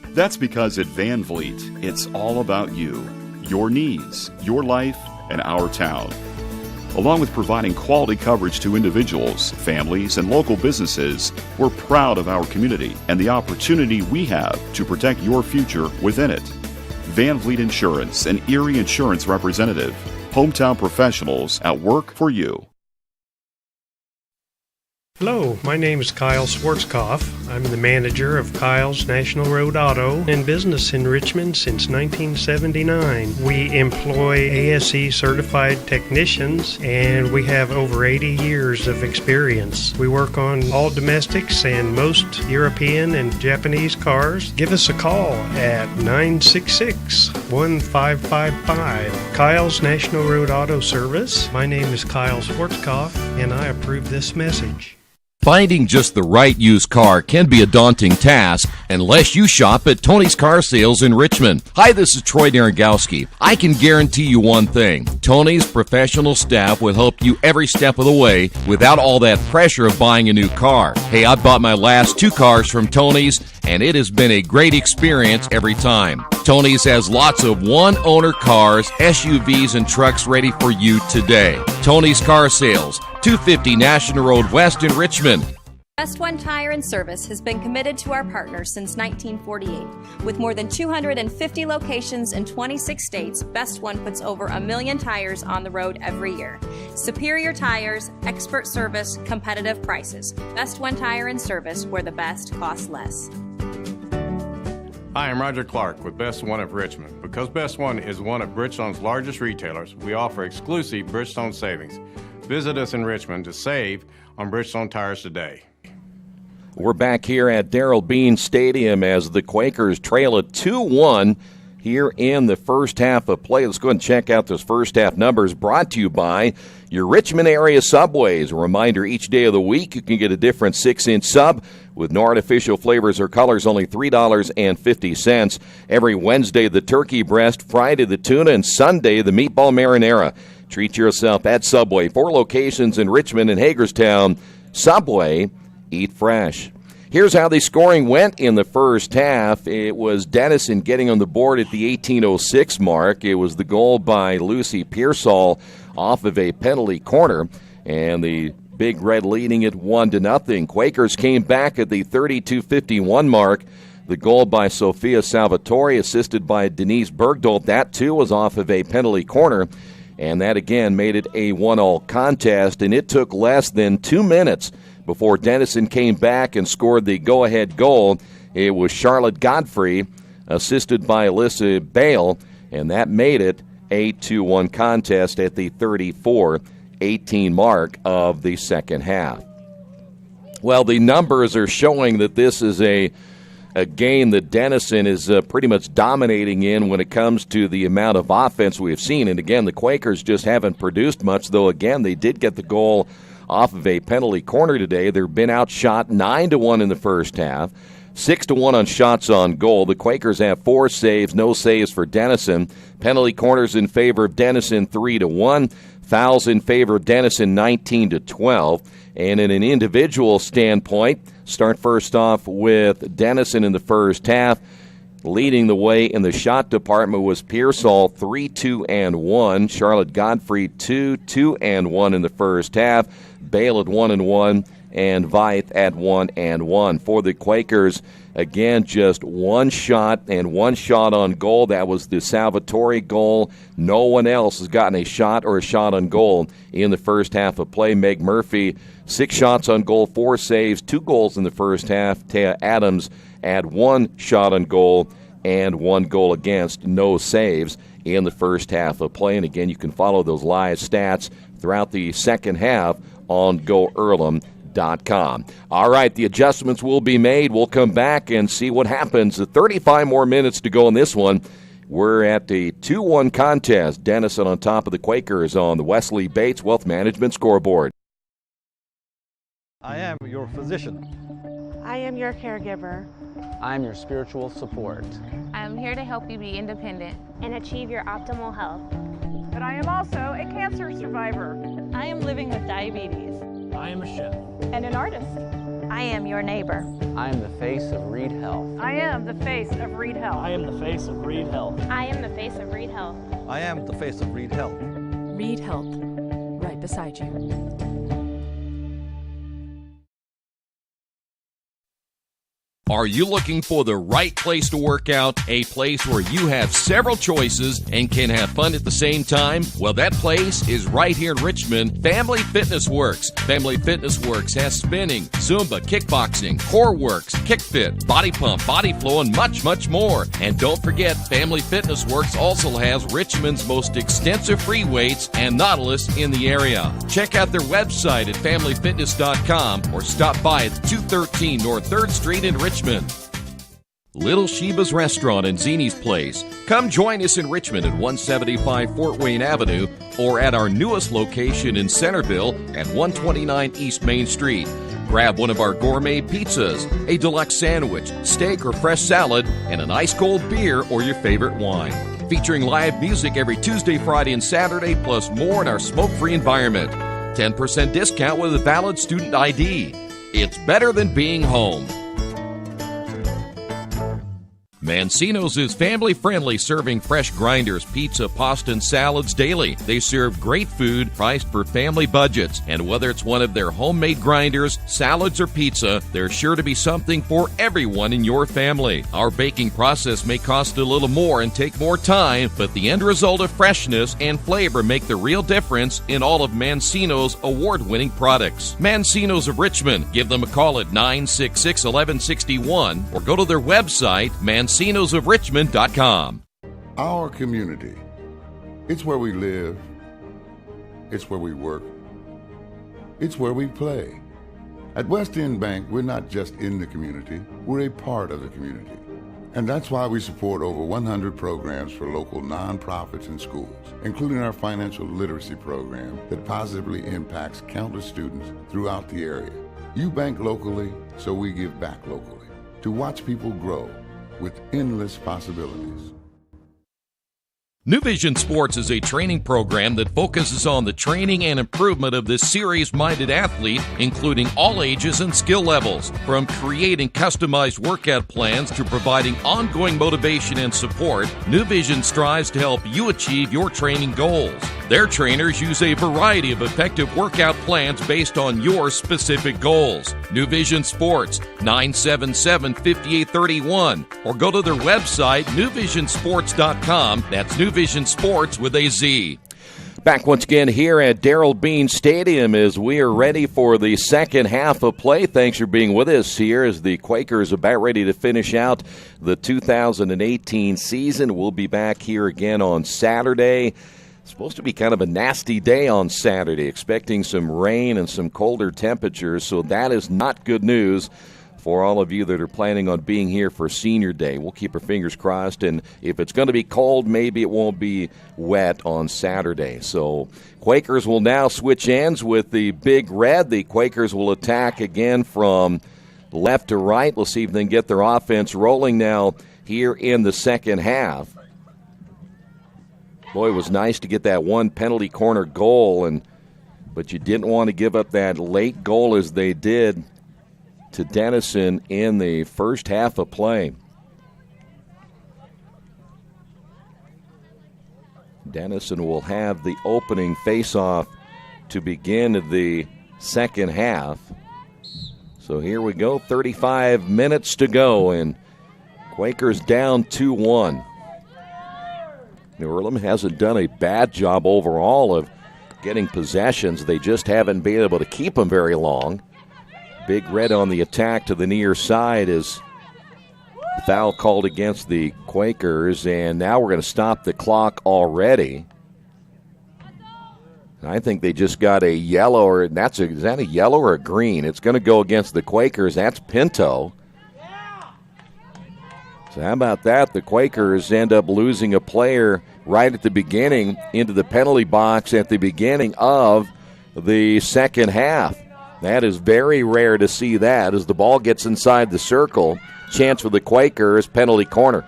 That's because at Van Vliet, it's all about you, your needs, your life, and our town. Along with providing quality coverage to individuals, families, and local businesses, we're proud of our community and the opportunity we have to protect your future within it. Van Vliet Insurance, an Erie Insurance representative. Hometown professionals at work for you. Hello, my name is Kyle Schwarzkopf. I'm the manager of Kyle's National Road Auto, in business in Richmond since 1979. We employ ASE certified technicians, and we have over 80 years of experience. We work on all domestics and most European and Japanese cars. Give us a call at 966-1555. Kyle's National Road Auto Service. My name is Kyle Schwarzkopf, and I approve this message. Finding just the right used car can be a daunting task unless you shop at Tony's Car Sales in Richmond. Hi, this is Troy Naragowski. I can guarantee you one thing. Tony's professional staff will help you every step of the way without all that pressure of buying a new car. Hey, I bought my last 2 cars from Tony's, and it has been a great experience every time. Tony's has lots of one-owner cars, SUVs, and trucks ready for you today. Tony's Car Sales, 250 National Road West in Richmond. Best One Tire and Service has been committed to our partners since 1948. With more than 250 locations in 26 states, Best One puts over 1 million tires on the road every year. Superior tires, expert service, competitive prices. Best One Tire and Service, where the best costs less. Hi, I'm Roger Clark with Best One of Richmond. Because Best One is one of Bridgestone's largest retailers, we offer exclusive Bridgestone savings. Visit us in Richmond to save on Bridgestone tires today. We're back here at Darrell Bean Stadium as the Quakers trail at 2-1 here in the first half of play. Let's go ahead and check out those first half numbers brought to you by your Richmond area Subways. A reminder, each day of the week you can get a different 6-inch sub with no artificial flavors or colors, only $3.50. Every Wednesday, the turkey breast, Friday, the tuna, and Sunday, the meatball marinara. Treat yourself at Subway. 4 locations in Richmond and Hagerstown. Subway, eat fresh. Here's how the scoring went in the first half. It was Denison getting on the board at the 18:06 mark. It was the goal by Lucy Pearsall off of a penalty corner, and the Big Red leading it 1-0. Quakers came back at the 32:51 mark. The goal by Sophia Salvatore, assisted by Denise Bergdolt. That, too, was off of a penalty corner, and that, again, made it a 1-all contest, and it took less than 2 minutes before Denison came back and scored the go-ahead goal. It was Charlotte Godfrey, assisted by Alyssa Bale, and that made it a 2-1 contest at the 34-18 mark of the second half. Well, the numbers are showing that this is a game that Denison is pretty much dominating in when it comes to the amount of offense we have seen. And again, the Quakers just haven't produced much, though again, they did get the goal off of a penalty corner today. They've been outshot 9-1 in the first half, 6-1 on shots on goal. The Quakers have 4 saves, no saves for Denison. Penalty corners in favor of Denison 3-1. Fouls in favor of Denison 19-12. And in an individual standpoint, start first off with Denison in the first half. Leading the way in the shot department was Pearsall, 3-2-1. Charlotte Godfrey, 2-2-1 in the first half. Bale at 1-1, and Veith at 1-1. For the Quakers, again, just one shot and one shot on goal. That was the Salvatore goal. No one else has gotten a shot or a shot on goal in the first half of play. Meg Murphy, 6 shots on goal, 4 saves, 2 goals in the first half. Taya Adams had 1 shot on goal and 1 goal against, no saves in the first half of play. And again, you can follow those live stats throughout the second half on GoEarlham.com. All right, the adjustments will be made. We'll come back and see what happens. 35 more minutes to go in this one. We're at the 2-1 contest. Denison on top of the Quakers on the Wesley Bates Wealth Management scoreboard. I am your physician. I am your caregiver. I am your spiritual support. I am here to help you be independent and achieve your optimal health. But I am also a cancer survivor. I am living with diabetes. I am a chef. And an artist. I am your neighbor. I am the face of Reed Health. I am the face of Reed Health. I am the face of Reed Health. I am the face of Reed Health. I am the face of Reed Health. Reed Health, right beside you. Are you looking for the right place to work out? A place where you have several choices and can have fun at the same time? Well, that place is right here in Richmond, Family Fitness Works. Family Fitness Works has spinning, Zumba, kickboxing, core works, kick fit, body pump, body flow, and much, much more. And don't forget, Family Fitness Works also has Richmond's most extensive free weights and Nautilus in the area. Check out their website at familyfitness.com or stop by at 213 North 3rd Street in Richmond. Little Sheba's Restaurant and Zini's Place. Come join us in Richmond at 175 Fort Wayne Avenue or at our newest location in Centerville at 129 East Main Street. Grab one of our gourmet pizzas, a deluxe sandwich, steak or fresh salad, and an ice-cold beer or your favorite wine. Featuring live music every Tuesday, Friday, and Saturday, plus more in our smoke-free environment. 10% discount with a valid student ID. It's better than being home. Mancino's is family-friendly, serving fresh grinders, pizza, pasta, and salads daily. They serve great food priced for family budgets. And whether it's one of their homemade grinders, salads, or pizza, there's sure to be something for everyone in your family. Our baking process may cost a little more and take more time, but the end result of freshness and flavor make the real difference in all of Mancino's award-winning products. Mancino's of Richmond. Give them a call at 966-1161 or go to their website, mancinosofrichmond.com. Our community. It's where we live. It's where we work. It's where we play. At West End Bank, we're not just in the community, we're a part of the community. And that's why we support over 100 programs for local nonprofits and schools, including our financial literacy program that positively impacts countless students throughout the area. You bank locally, so we give back locally to watch people grow with endless possibilities. New Vision Sports is a training program that focuses on the training and improvement of the serious-minded athlete, including all ages and skill levels. From creating customized workout plans to providing ongoing motivation and support, New Vision strives to help you achieve your training goals. Their trainers use a variety of effective workout plans based on your specific goals. New Vision Sports, 977-5831, or go to their website, newvisionsports.com. That's New Vision Sports with a Z. Back once again here at Darrell Bean Stadium as we are ready for the second half of play. Thanks for being with us here as the Quakers are about ready to finish out the 2018 season. We'll be back here again on Saturday. It's supposed to be kind of a nasty day on Saturday, expecting some rain and some colder temperatures, so that is not good news for all of you that are planning on being here for Senior Day. We'll keep our fingers crossed, and if it's going to be cold, maybe it won't be wet on Saturday. So Quakers will now switch ends with the Big Red. The Quakers will attack again from left to right. We'll see if they can get their offense rolling now here in the second half. Boy, it was nice to get that one penalty corner goal, but you didn't want to give up that late goal as they did to Denison in the first half of play. Denison will have the opening face-off to begin the second half. So here we go, 35 minutes to go, and Quakers down 2-1. Earlham hasn't done a bad job overall of getting possessions. They just haven't been able to keep them very long. Big Red on the attack to the near side as Foul called against the Quakers, and now we're going to stop the clock already. I think they just got a yellow, or is that a yellow or a green? It's going to go against the Quakers. That's Pinto. So how about that? The Quakers end up losing a player right at the beginning into the penalty box at the beginning of the second half. That is very rare to see that as the ball gets inside the circle. Chance for the Quakers, penalty corner.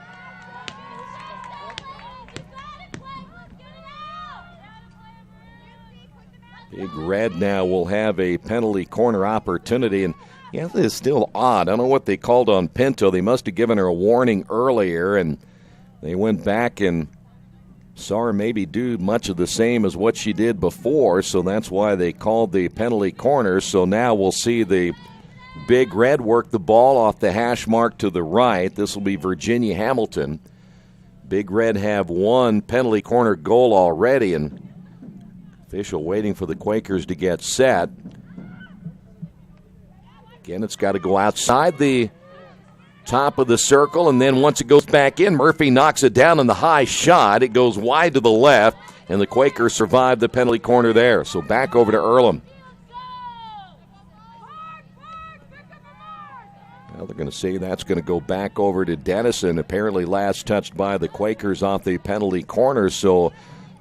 Big Red now will have a penalty corner opportunity, and yeah, this is still odd. I don't know what they called on Pinto. They must have given her a warning earlier, and they went back and saw her maybe do much of the same as what she did before, so that's why they called the penalty corner. So now we'll see the Big Red work the ball off the hash mark to the right. This will be Virginia Hamilton. Big Red have one penalty corner goal already, and official waiting for the Quakers to get set. Again, it's got to go outside the top of the circle, and then once it goes back in, Murphy knocks it down in the high shot. It goes wide to the left, and the Quakers survive the penalty corner there. So back over to Earlham. Now they're going to say that's going to go back over to Denison, apparently last touched by the Quakers off the penalty corner. So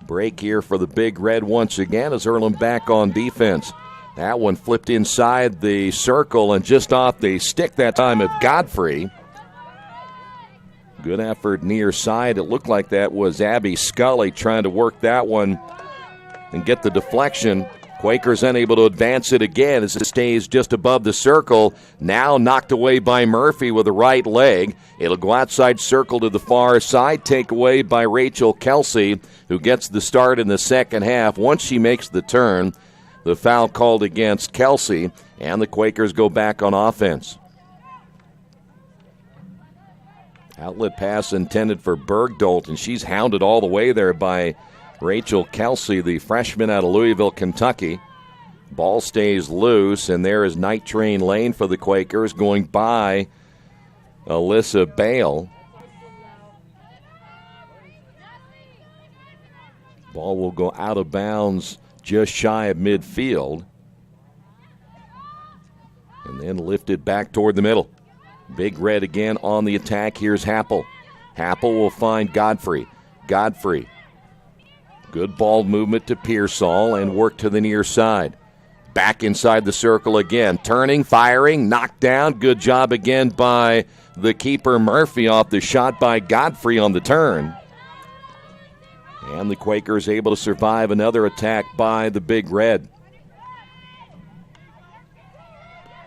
break here for the Big Red once again as Earlham back on defense. That one flipped inside the circle and just off the stick that time of Godfrey. Good effort near side. It looked like that was Abby Scully trying to work that one and get the deflection. Quakers unable to advance it again as it stays just above the circle. Now knocked away by Murphy with the right leg. It'll go outside circle to the far side. Takeaway by Rachel Kelsey, who gets the start in the second half. Once she makes the turn, the foul called against Kelsey, and the Quakers go back on offense. Outlet pass intended for Bergdolt, and she's hounded all the way there by Rachel Kelsey, the freshman out of Louisville, Kentucky. Ball stays loose, and there is Night Train Lane for the Quakers going by Alyssa Bale. Ball will go out of bounds just shy of midfield. And then lifted back toward the middle. Big Red again on the attack. Here's Happel. Happel will find Godfrey. Godfrey. Good ball movement to Pearsall and work to the near side. Back inside the circle again. Turning, firing, knocked down. Good job again by the keeper Murphy off the shot by Godfrey on the turn. And the Quakers able to survive another attack by the Big Red.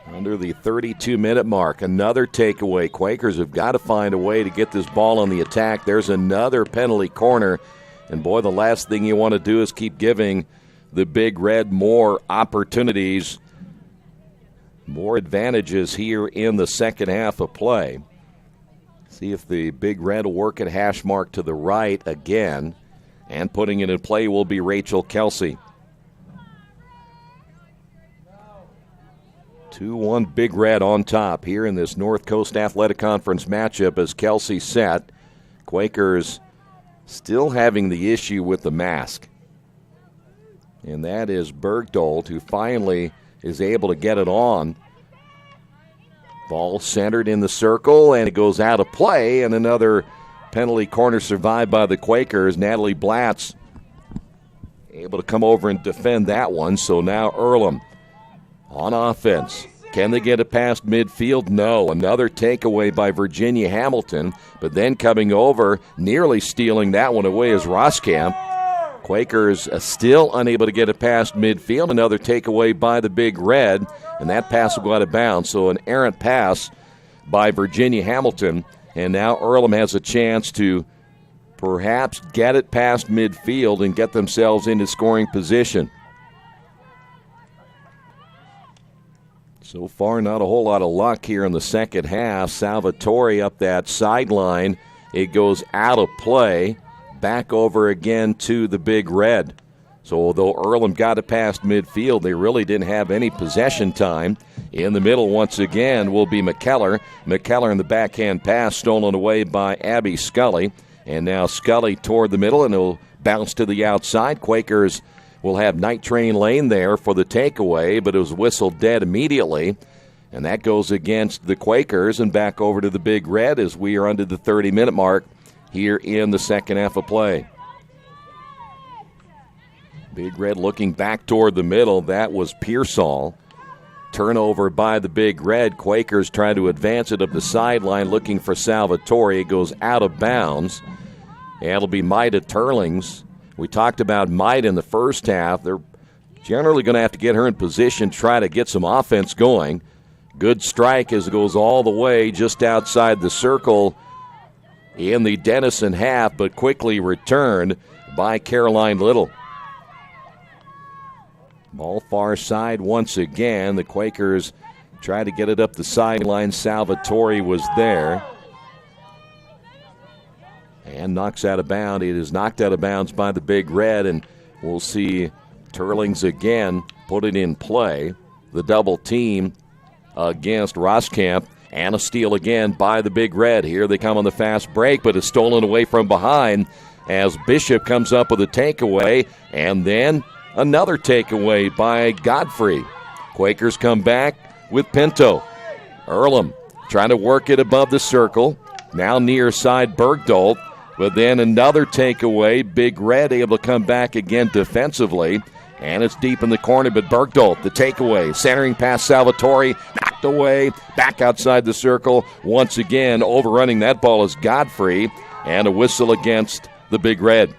Under the 32-minute mark, another takeaway. Quakers have got to find a way to get this ball on the attack. There's another penalty corner. And, boy, the last thing you want to do is keep giving the Big Red more opportunities, more advantages here in the second half of play. See if the Big Red will work at hash mark to the right again. And putting it in play will be Rachel Kelsey. 2-1 Big Red on top here in this North Coast Athletic Conference matchup as Kelsey set. Quakers still having the issue with the mask. And that is Bergdolt, who finally is able to get it on. Ball centered in the circle, and it goes out of play, and another penalty corner survived by the Quakers. Natalie Blatz able to come over and defend that one. So now Earlham on offense. Can they get it past midfield? No. Another takeaway by Virginia Hamilton, but then coming over, nearly stealing that one away is Roskamp. Quakers still unable to get it past midfield. Another takeaway by the Big Red, and that pass will go out of bounds. So an errant pass by Virginia Hamilton. And now Earlham has a chance to perhaps get it past midfield and get themselves into scoring position. So far, not a whole lot of luck here in the second half. Salvatore up that sideline. It goes out of play. Back over again to the Big Red. So although Earlham got it past midfield, they really didn't have any possession time. In the middle once again will be McKellar. McKellar in the backhand pass stolen away by Abby Scully. And now Scully toward the middle, and it'll bounce to the outside. Quakers will have Night Train Lane there for the takeaway, but it was whistled dead immediately. And that goes against the Quakers and back over to the Big Red as we are under the 30-minute mark here in the second half of play. Big Red looking back toward the middle. That was Pearsall. Turnover by the Big Red. Quakers trying to advance it up the sideline looking for Salvatore. It goes out of bounds. And it'll be Maida Turlings. We talked about Maida in the first half. They're generally going to have to get her in position, try to get some offense going. Good strike as it goes all the way just outside the circle in the Denison half, but quickly returned by Caroline Little. Ball far side once again. The Quakers try to get it up the sideline. Salvatore was there. And knocks out of bounds. It is knocked out of bounds by the Big Red, and we'll see Turlings again put it in play. The double team against Roskamp. And a steal again by the Big Red. Here they come on the fast break, but it's stolen away from behind as Bishop comes up with a takeaway, and then another takeaway by Godfrey. Quakers come back with Pinto. Earlham trying to work it above the circle. Now near side Bergdahl, but then another takeaway. Big Red able to come back again defensively. And it's deep in the corner, but Bergdahl, the takeaway. Centering past Salvatore, knocked away, back outside the circle. Once again, overrunning that ball is Godfrey, and a whistle against the Big Red.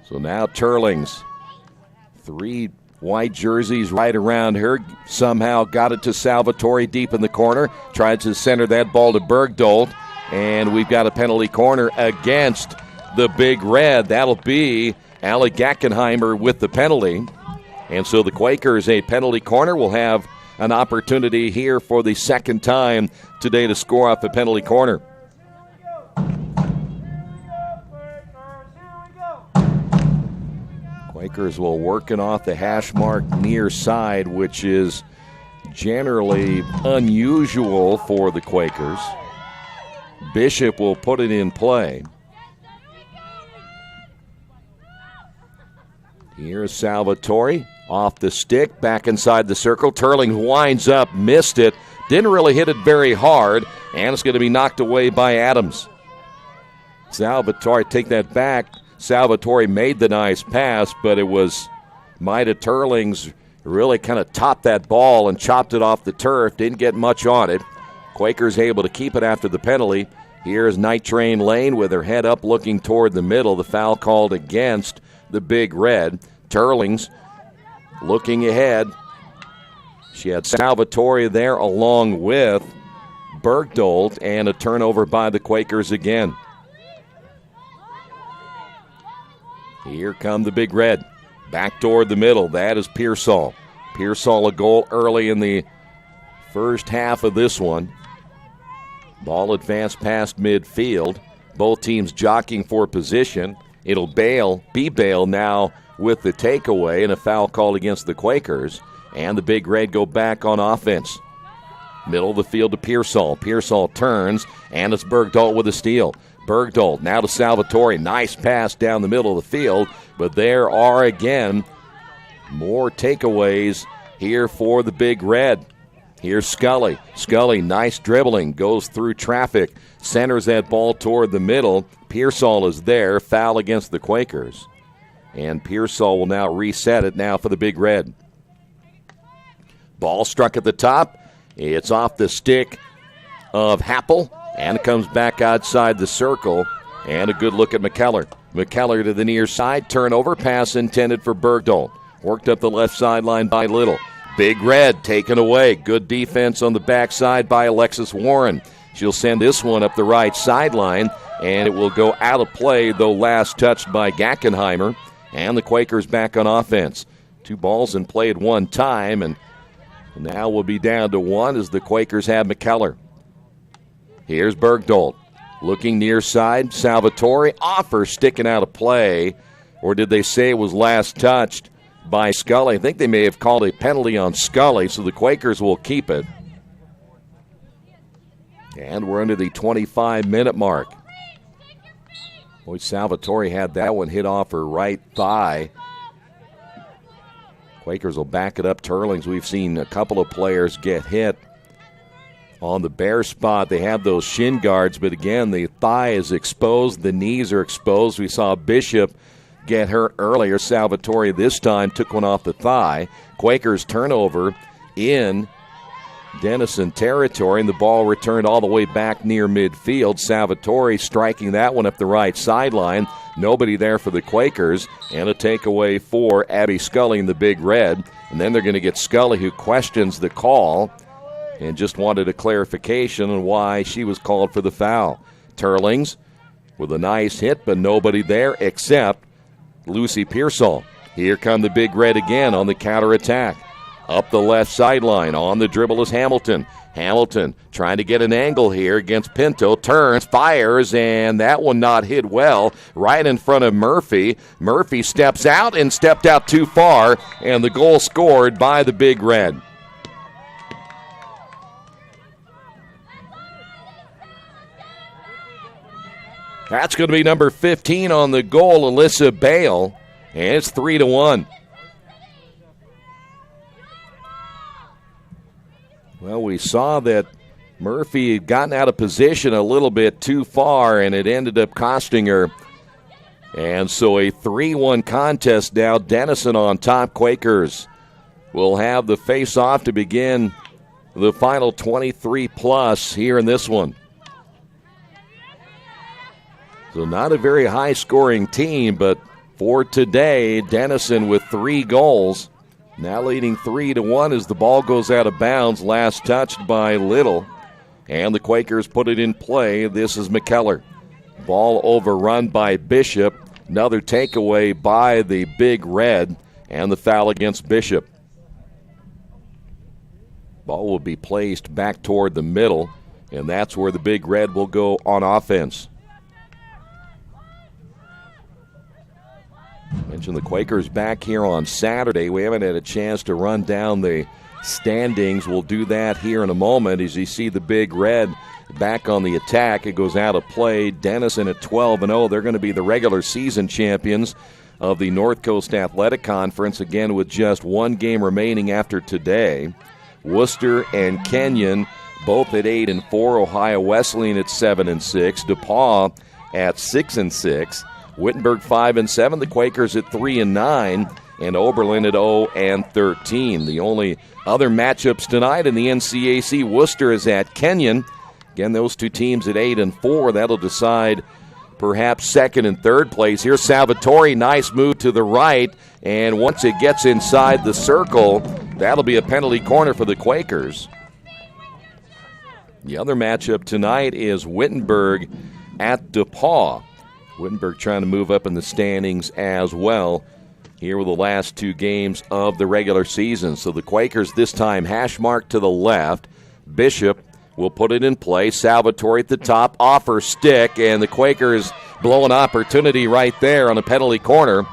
So now Turlings, 3 white jerseys right around her. Somehow got it to Salvatore deep in the corner. Tried to center that ball to Bergdahl, and we've got a penalty corner against the Big Red. That'll be Allie Gackenheimer with the penalty. And so the Quakers, a penalty corner, will have an opportunity here for the second time today to score off a penalty corner. Quakers will work it off the hash mark near side, which is generally unusual for the Quakers. Bishop will put it in play. Here's Salvatore off the stick, back inside the circle. Turling winds up, missed it, didn't really hit it very hard, and it's going to be knocked away by Adams. Salvatore, take that back. Salvatore made the nice pass, but it was Maida Turlings really kind of topped that ball and chopped it off the turf. Didn't get much on it. Quakers able to keep it after the penalty. Here's Night Train Lane with her head up looking toward the middle. The foul called against the Big Red. Turlings looking ahead. She had Salvatore there along with Bergdahl, and a turnover by the Quakers again. Here come the Big Red. Back toward the middle. That is Pearsall. Pearsall a goal early in the first half of this one. Ball advanced past midfield. Both teams jockeying for position. It'll be Bale now with the takeaway, and a foul called against the Quakers. And the Big Red go back on offense. Middle of the field to Pearsall. Pearsall turns, and it's Bergdahl with a steal. Bergdahl now to Salvatore. Nice pass down the middle of the field, but there are again more takeaways here for the Big Red. Here's Scully. Scully, nice dribbling, goes through traffic, centers that ball toward the middle. Pearsall is there, foul against the Quakers. And Pearsall will now reset it now for the Big Red. Ball struck at the top. It's off the stick of Happel, and it comes back outside the circle. And a good look at McKellar. McKellar to the near side, turnover, pass intended for Bergdahl. Worked up the left sideline by Little. Big Red taken away. Good defense on the backside by Alexis Warren. She'll send this one up the right sideline, and it will go out of play, though last touched by Gackenheimer. And the Quakers back on offense. 2 balls in play at one time, and now we'll be down to 1 as the Quakers have McKellar. Here's Bergdahl. Looking near side, Salvatore. Offer sticking out of play. Or did they say it was last touched by Scully. I think they may have called a penalty on Scully, so the Quakers will keep it. And we're under the 25-minute mark. Boy, Salvatore had that one hit off her right thigh. Quakers will back it up. Turlings, we've seen a couple of players get hit on the bare spot. They have those shin guards, but again, the thigh is exposed. The knees are exposed. We saw Bishop get hurt earlier. Salvatore this time took one off the thigh. Quakers turnover in Denison territory, and the ball returned all the way back near midfield. Salvatore striking that one up the right sideline. Nobody there for the Quakers, and a takeaway for Abby Scully in the Big Red. And then they're going to get Scully, who questions the call and just wanted a clarification on why she was called for the foul. Turlings with a nice hit, but nobody there except Lucy Pearsall. Here come the Big Red again on the counterattack. Up the left sideline, on the dribble is Hamilton. Hamilton trying to get an angle here against Pinto. Turns, fires, and that one not hit well. Right in front of Murphy. Murphy steps out and stepped out too far, and the goal scored by the Big Red. That's going to be number 15 on the goal, Alyssa Bale, and it's 3-1. Well, we saw that Murphy had gotten out of position a little bit too far, and it ended up costing her. And so a 3-1 contest now. Denison on top. Quakers will have the face-off to begin the final 23-plus here in this one. So not a very high-scoring team, but for today, Denison with 3 goals. Now leading 3-1 as the ball goes out of bounds. Last touched by Little. And the Quakers put it in play. This is McKellar. Ball overrun by Bishop. Another takeaway by the Big Red. And the foul against Bishop. Ball will be placed back toward the middle. And that's where the Big Red will go on offense. Mentioned the Quakers back here on Saturday. We haven't had a chance to run down the standings. We'll do that here in a moment as you see the Big Red back on the attack. It goes out of play. Denison at 12-0. They're going to be the regular season champions of the North Coast Athletic Conference, again with just one game remaining after today. Worcester and Kenyon both at 8-4. Ohio Wesleyan at 7-6. DePaul at 6-6. Wittenberg 5-7, the Quakers at 3-9, and Oberlin at 0-13. The only other matchups tonight in the NCAC, Worcester is at Kenyon. Again, those two teams at 8-4. That'll decide perhaps second and third place. Here's Salvatore, nice move to the right, and once it gets inside the circle, that'll be a penalty corner for the Quakers. The other matchup tonight is Wittenberg at DePaul. Wittenberg trying to move up in the standings as well. Here were the last 2 games of the regular season. So the Quakers this time hash mark to the left. Bishop will put it in play. Salvatore at the top, off her stick, and the Quakers blow an opportunity right there on a penalty corner.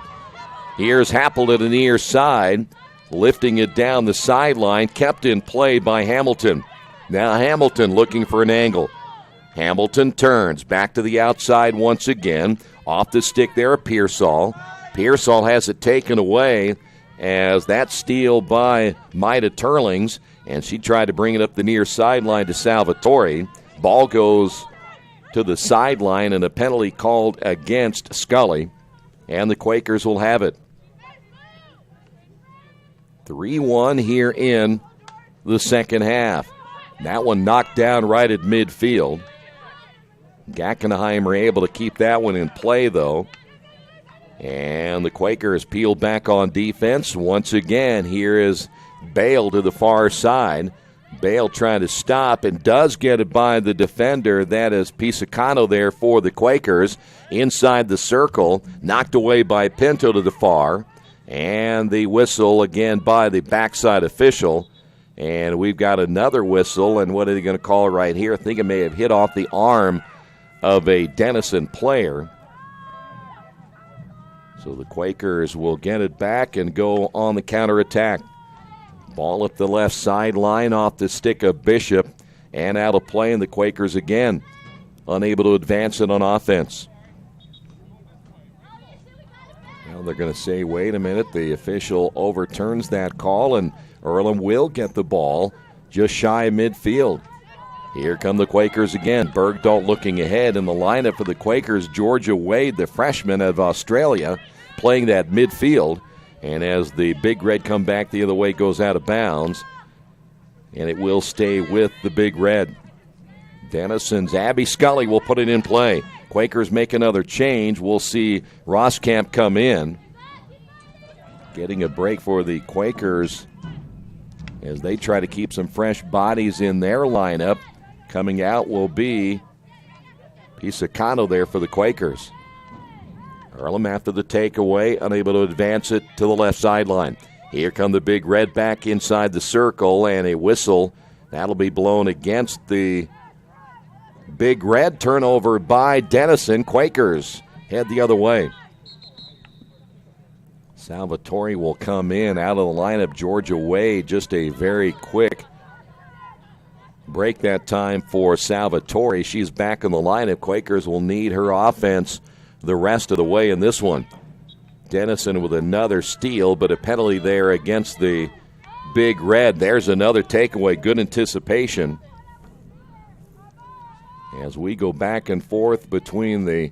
Here's Happel to the near side, lifting it down the sideline, kept in play by Hamilton. Now Hamilton looking for an angle. Hamilton turns back to the outside once again. Off the stick there of Pearsall. Pearsall has it taken away as that steal by Maida Turlings, and she tried to bring it up the near sideline to Salvatore. Ball goes to the sideline and a penalty called against Scully, and the Quakers will have it. 3-1 here in the second half. That one knocked down right at midfield. Gackenheim are able to keep that one in play, though. And the Quakers peel back on defense. Once again, here is Bale to the far side. Bale trying to stop and does get it by the defender. That is Pisacano there for the Quakers. Inside the circle, knocked away by Pinto to the far. And the whistle again by the backside official. And we've got another whistle, and what are they going to call it right here? I think it may have hit off the arm of a Denison player. So So the Quakers will get it back and go on the counterattack. Ball up the left sideline off the stick of Bishop and out of play, and the Quakers again unable to advance it on offense. Well, they're going to say, wait a minute, the official overturns that call, and Earlham will get the ball just shy of midfield. Here come the Quakers again. Bergdahl looking ahead in the lineup for the Quakers. Georgia Wade, the freshman of Australia, playing that midfield. And as the Big Red come back the other way, goes out of bounds. And it will stay with the Big Red. Denison's Abby Scully will put it in play. Quakers make another change. We'll see Roskamp come in. Getting a break for the Quakers as they try to keep some fresh bodies in their lineup. Coming out will be Pisacano there for the Quakers. Earlham after the takeaway, unable to advance it to the left sideline. Here come the Big Red back inside the circle, and a whistle. That'll be blown against the Big Red. Turnover by Denison. Quakers head the other way. Salvatore will come in out of the lineup. Georgia Wade, just a very quick break that time for Salvatore. She's back in the lineup. Quakers will need her offense the rest of the way in this one. Denison with another steal, but a penalty there against the Big Red. There's another takeaway. Good anticipation. As we go back and forth between the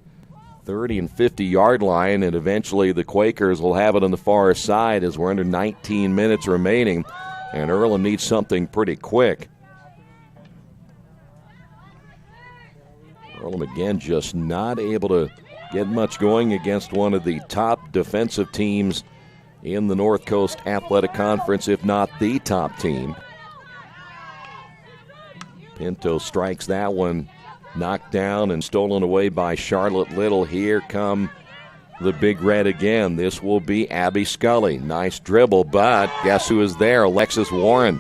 30 and 50-yard line, and eventually the Quakers will have it on the far side as we're under 19 minutes remaining, and Earlham needs something pretty quick. Earlham again just not able to get much going against one of the top defensive teams in the North Coast Athletic Conference, if not the top team. Pinto strikes that one, knocked down and stolen away by Charlotte Little. Here come the Big Red again. This will be Abby Scully. Nice dribble, but guess who is there? Alexis Warren.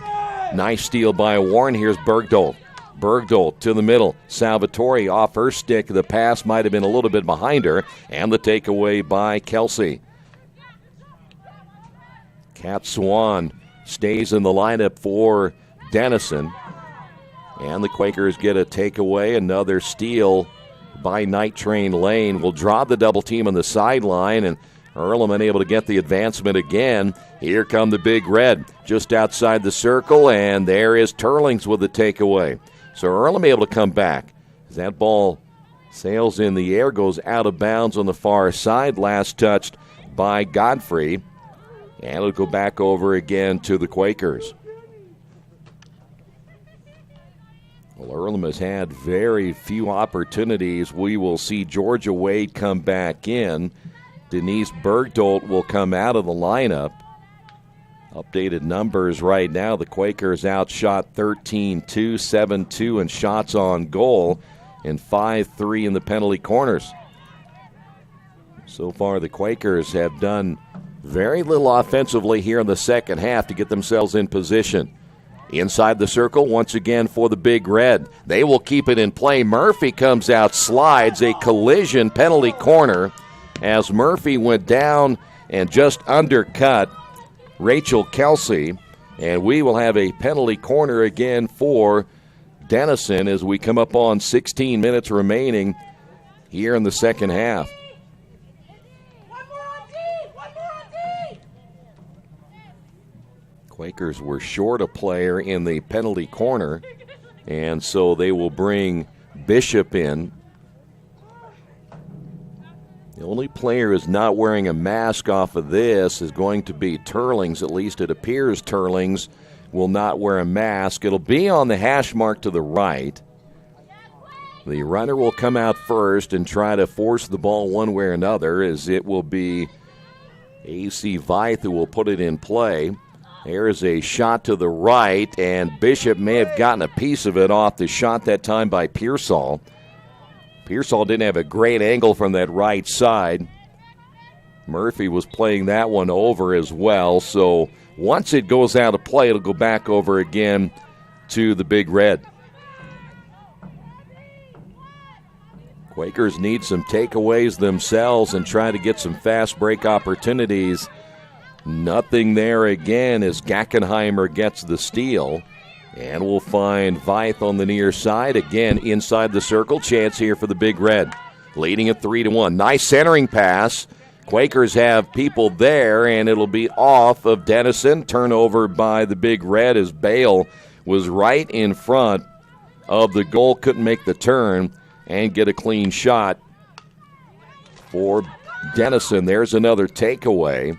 Nice steal by Warren. Here's Bergdahl. Bergdahl to the middle. Salvatore off her stick. The pass might have been a little bit behind her, and the takeaway by Kelsey. Kat Swan stays in the lineup for Denison. And the Quakers get a takeaway. Another steal by Night Train Lane. Will draw the double team on the sideline, and Earlham unable to get the advancement again. Here come the Big Red just outside the circle, and there is Turlings with the takeaway. So Earlham able to come back. As that ball sails in the air, goes out of bounds on the far side. Last touched by Godfrey. And it'll go back over again to the Quakers. Well, Earlham has had very few opportunities. We will see Georgia Wade come back in. Denise Bergdahl will come out of the lineup. Updated numbers right now. The Quakers outshot 13-2, 7-2 in shots on goal, and 5-3 in the penalty corners. So far, the Quakers have done very little offensively here in the second half to get themselves in position. Inside the circle, once again for the Big Red. They will keep it in play. Murphy comes out, slides, a collision penalty corner as Murphy went down and just undercut Rachel Kelsey. And we will have a penalty corner again for Denison as we come up on 16 minutes remaining here in the second half. Quakers were short a player in the penalty corner, and so they will bring Bishop in. The only player who's not wearing a mask off of this is going to be Turlings. At least it appears Turlings will not wear a mask. It'll be on the hash mark to the right. The runner will come out first and try to force the ball one way or another, as it will be A.C. Veith who will put it in play. There's a shot to the right, and Bishop may have gotten a piece of it off the shot that time by Pearsall. Pearsall didn't have a great angle from that right side. Murphy was playing that one over as well, so once it goes out of play, it'll go back over again to the Big Red. Quakers need some takeaways themselves and try to get some fast break opportunities. Nothing there again as Gackenheimer gets the steal. And we'll find Veith on the near side. Again, inside the circle. Chance here for the Big Red. Leading at 3-1. Nice centering pass. Quakers have people there, and it'll be off of Denison. Turnover by the Big Red as Bale was right in front of the goal. Couldn't make the turn and get a clean shot for Denison. There's another takeaway.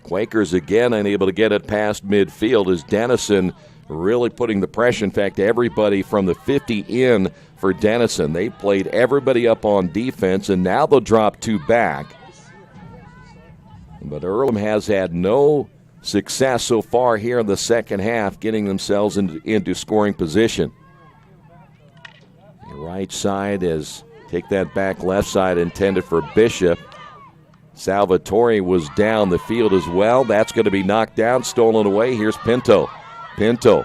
Quakers again unable to get it past midfield as Denison really putting the pressure. In fact, everybody from the 50 in for Denison. They played everybody up on defense, and now they'll drop 2 back. But Earlham has had no success so far here in the second half, getting themselves into scoring position. The right side is take that back left side intended for Bishop. Salvatore was down the field as well. That's going to be knocked down, stolen away. Here's Pinto. Pinto,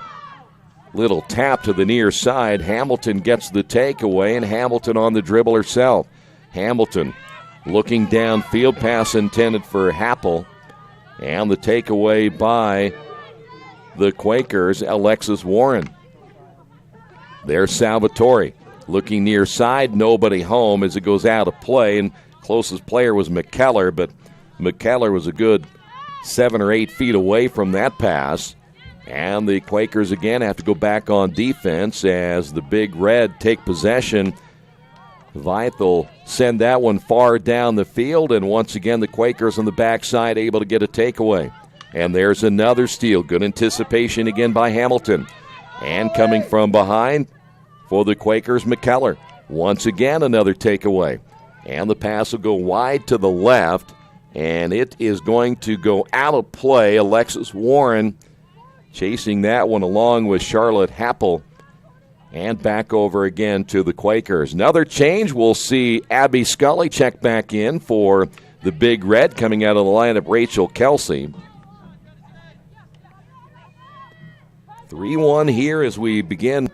little tap to the near side. Hamilton gets the takeaway, and Hamilton on the dribble herself. Hamilton looking downfield, pass intended for Happel. And the takeaway by the Quakers, Alexis Warren. There's Salvatore. Looking near side, nobody home as it goes out of play. And closest player was McKellar, but McKellar was a good 7 or 8 feet away from that pass. And the Quakers again have to go back on defense as the Big Red take possession. Veith will send that one far down the field, and once again the Quakers on the backside able to get a takeaway. And there's another steal. Good anticipation again by Hamilton. And coming from behind for the Quakers, McKellar. Once again another takeaway. And the pass will go wide to the left, and it is going to go out of play. Alexis Warren chasing that one along with Charlotte Happel. And back over again to the Quakers. Another change. We'll see Abby Scully check back in for the Big Red, coming out of the lineup, Rachel Kelsey. 3-1 here as we begin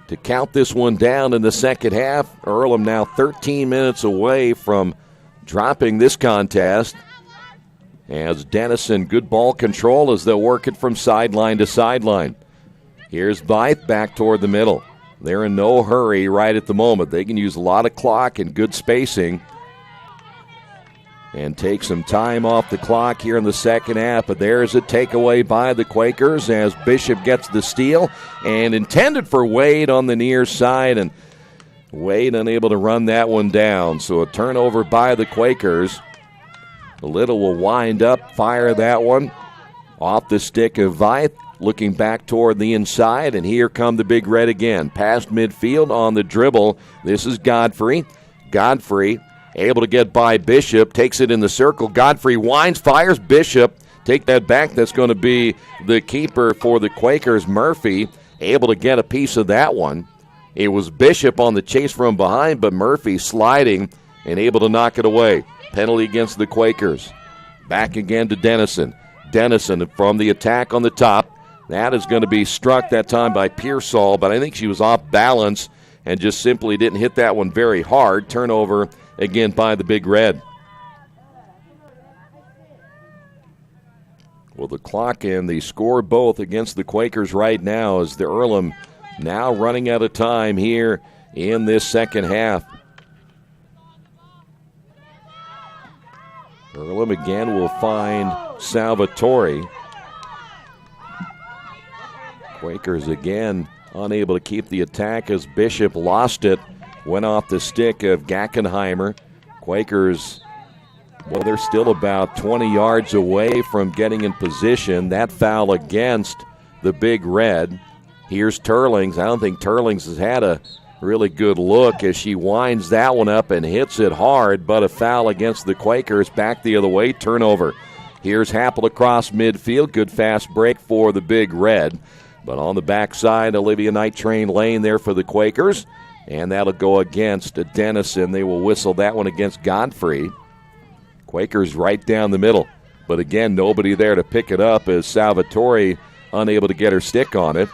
to count this one down in the second half. Earlham now 13 minutes away from dropping this contest. As Denison, good ball control as they'll work it from sideline to sideline. Here's Veith back toward the middle. They're in no hurry right at the moment. They can use a lot of clock and good spacing and take some time off the clock here in the second half. But there's a takeaway by the Quakers as Bishop gets the steal and intended for Wade on the near side, and Wade unable to run that one down. So a turnover by the Quakers. Little will wind up, fire that one off the stick of Veith, looking back toward the inside, and here come the Big Red again. Past midfield on the dribble. This is Godfrey. Godfrey able to get by Bishop, takes it in the circle. Godfrey winds, fires Bishop. Take that back. That's going to be the keeper for the Quakers, Murphy, able to get a piece of that one. It was Bishop on the chase from behind, but Murphy sliding and able to knock it away. Penalty against the Quakers. Back again to Denison. Denison from the attack on the top. That is going to be struck that time by Pearsall, but I think she was off balance and just simply didn't hit that one very hard. Turnover again by the Big Red. Well, the clock and the score both against the Quakers right now as the Earlham now running out of time here in this second half. Earlham again will find Salvatore. Quakers again unable to keep the attack as Bishop lost it. Went off the stick of Gackenheimer. Quakers, well, they're still about 20 yards away from getting in position. That foul against the Big Red. Here's Turlings. I don't think Turlings has had a really good look as she winds that one up and hits it hard, but a foul against the Quakers. Back the other way, turnover. Here's Happel across midfield. Good fast break for the Big Red. But on the backside, Olivia Night Train Lane there for the Quakers. And that'll go against Denison. They will whistle that one against Godfrey. Quakers right down the middle. But again, nobody there to pick it up as Salvatore unable to get her stick on it.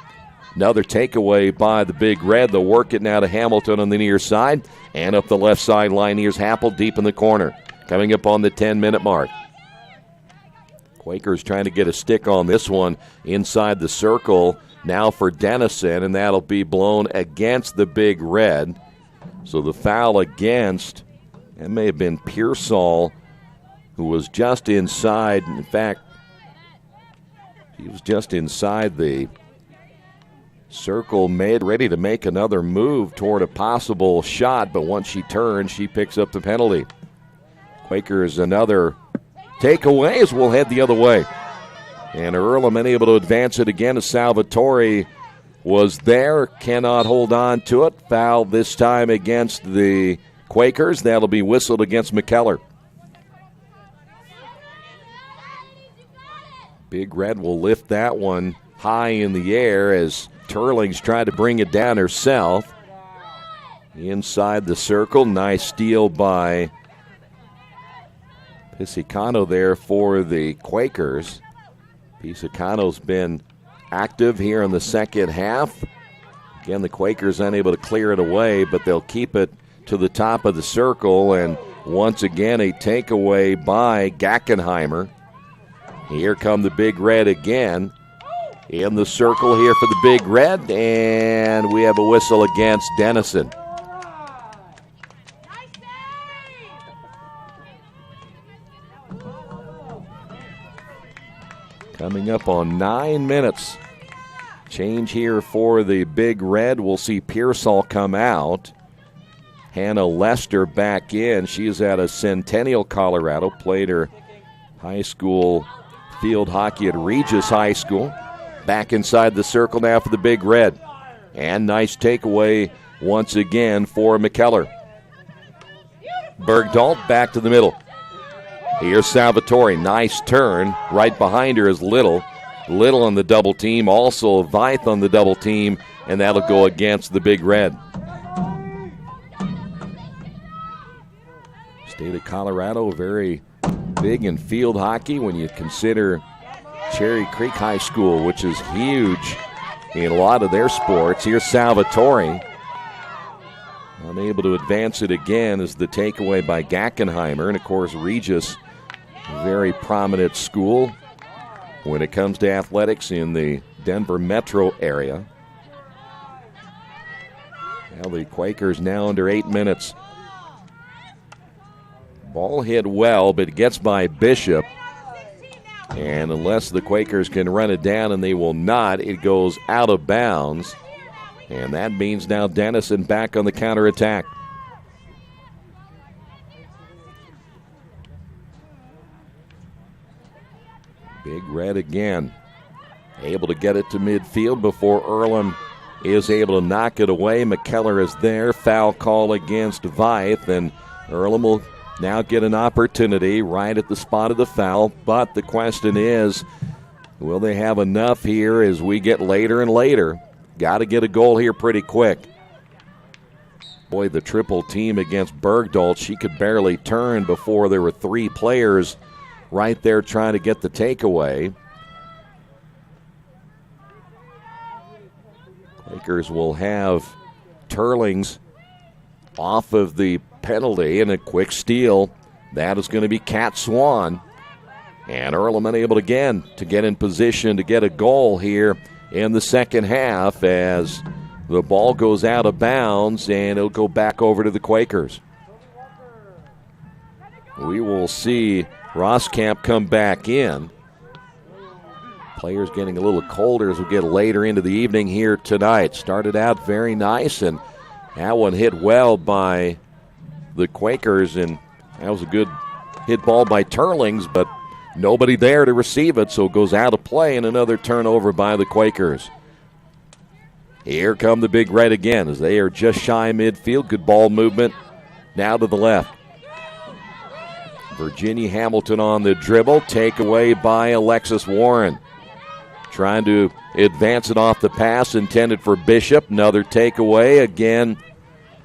Another takeaway by the Big Red. They'll work it now to Hamilton on the near side. And up the left sideline, here's Happel deep in the corner. Coming up on the 10-minute mark. Quakers trying to get a stick on this one inside the circle. Now for Denison, and that'll be blown against the Big Red. So the foul against, that may have been Pearsall, who was just inside. In fact, he was just inside the circle, made ready to make another move toward a possible shot, but once she turns, she picks up the penalty. Quakers another takeaway as we'll head the other way. And Earlham unable to advance it again as Salvatore was there, cannot hold on to it. Foul this time against the Quakers. That'll be whistled against McKellar. Big Red will lift that one high in the air as Turling's trying to bring it down herself. Inside the circle, nice steal by Piscicano there for the Quakers. Piscicano's been active here in the second half. Again, the Quakers unable to clear it away, but they'll keep it to the top of the circle. And once again, a takeaway by Gackenheimer. Here come the Big Red again. In the circle here for the Big Red, and we have a whistle against Denison. Coming up on 9 minutes. Change here for the Big Red. We'll see Pearsall come out. Hannah Lester back in. She is out of Centennial, Colorado. Played her high school field hockey at Regis High School. Back inside the circle now for the Big Red. And nice takeaway once again for McKellar. Bergdahl back to the middle. Here's Salvatore. Nice turn. Right behind her is Little. Little on the double team. Also Vythe on the double team. And that'll go against the Big Red. State of Colorado, very big in field hockey when you consider Cherry Creek High School, which is huge in a lot of their sports. Here's Salvatore. Unable to advance it again is the takeaway by Gackenheimer. And, of course, Regis, a very prominent school when it comes to athletics in the Denver metro area. Well, the Quakers now under 8 minutes. Ball hit well, but it gets by Bishop. And unless the Quakers can run it down, and they will not, it goes out of bounds. And that means now Denison back on the counterattack. Big Red again. Able to get it to midfield before Earlham is able to knock it away. McKellar is there. Foul call against Vythe, and Earlham will now get an opportunity right at the spot of the foul. But the question is, will they have enough here as we get later and later? Got to get a goal here pretty quick. Boy, the triple team against Bergdahl, she could barely turn before there were three players right there trying to get the takeaway. Quakers will have Turlings off of the penalty and a quick steal. That is going to be Kat Swan. And Earlham unable again to get in position to get a goal here in the second half as the ball goes out of bounds and it'll go back over to the Quakers. We will see Roskamp come back in. Players getting a little colder as we get later into the evening here tonight. Started out very nice, and that one hit well by the Quakers, and that was a good hit ball by Turlings, but nobody there to receive it, so it goes out of play, and another turnover by the Quakers. Here come the Big Red again as they are just shy midfield. Good ball movement now to the left. Virginia Hamilton on the dribble. Takeaway by Alexis Warren. Trying to advance it off the pass intended for Bishop. Another takeaway again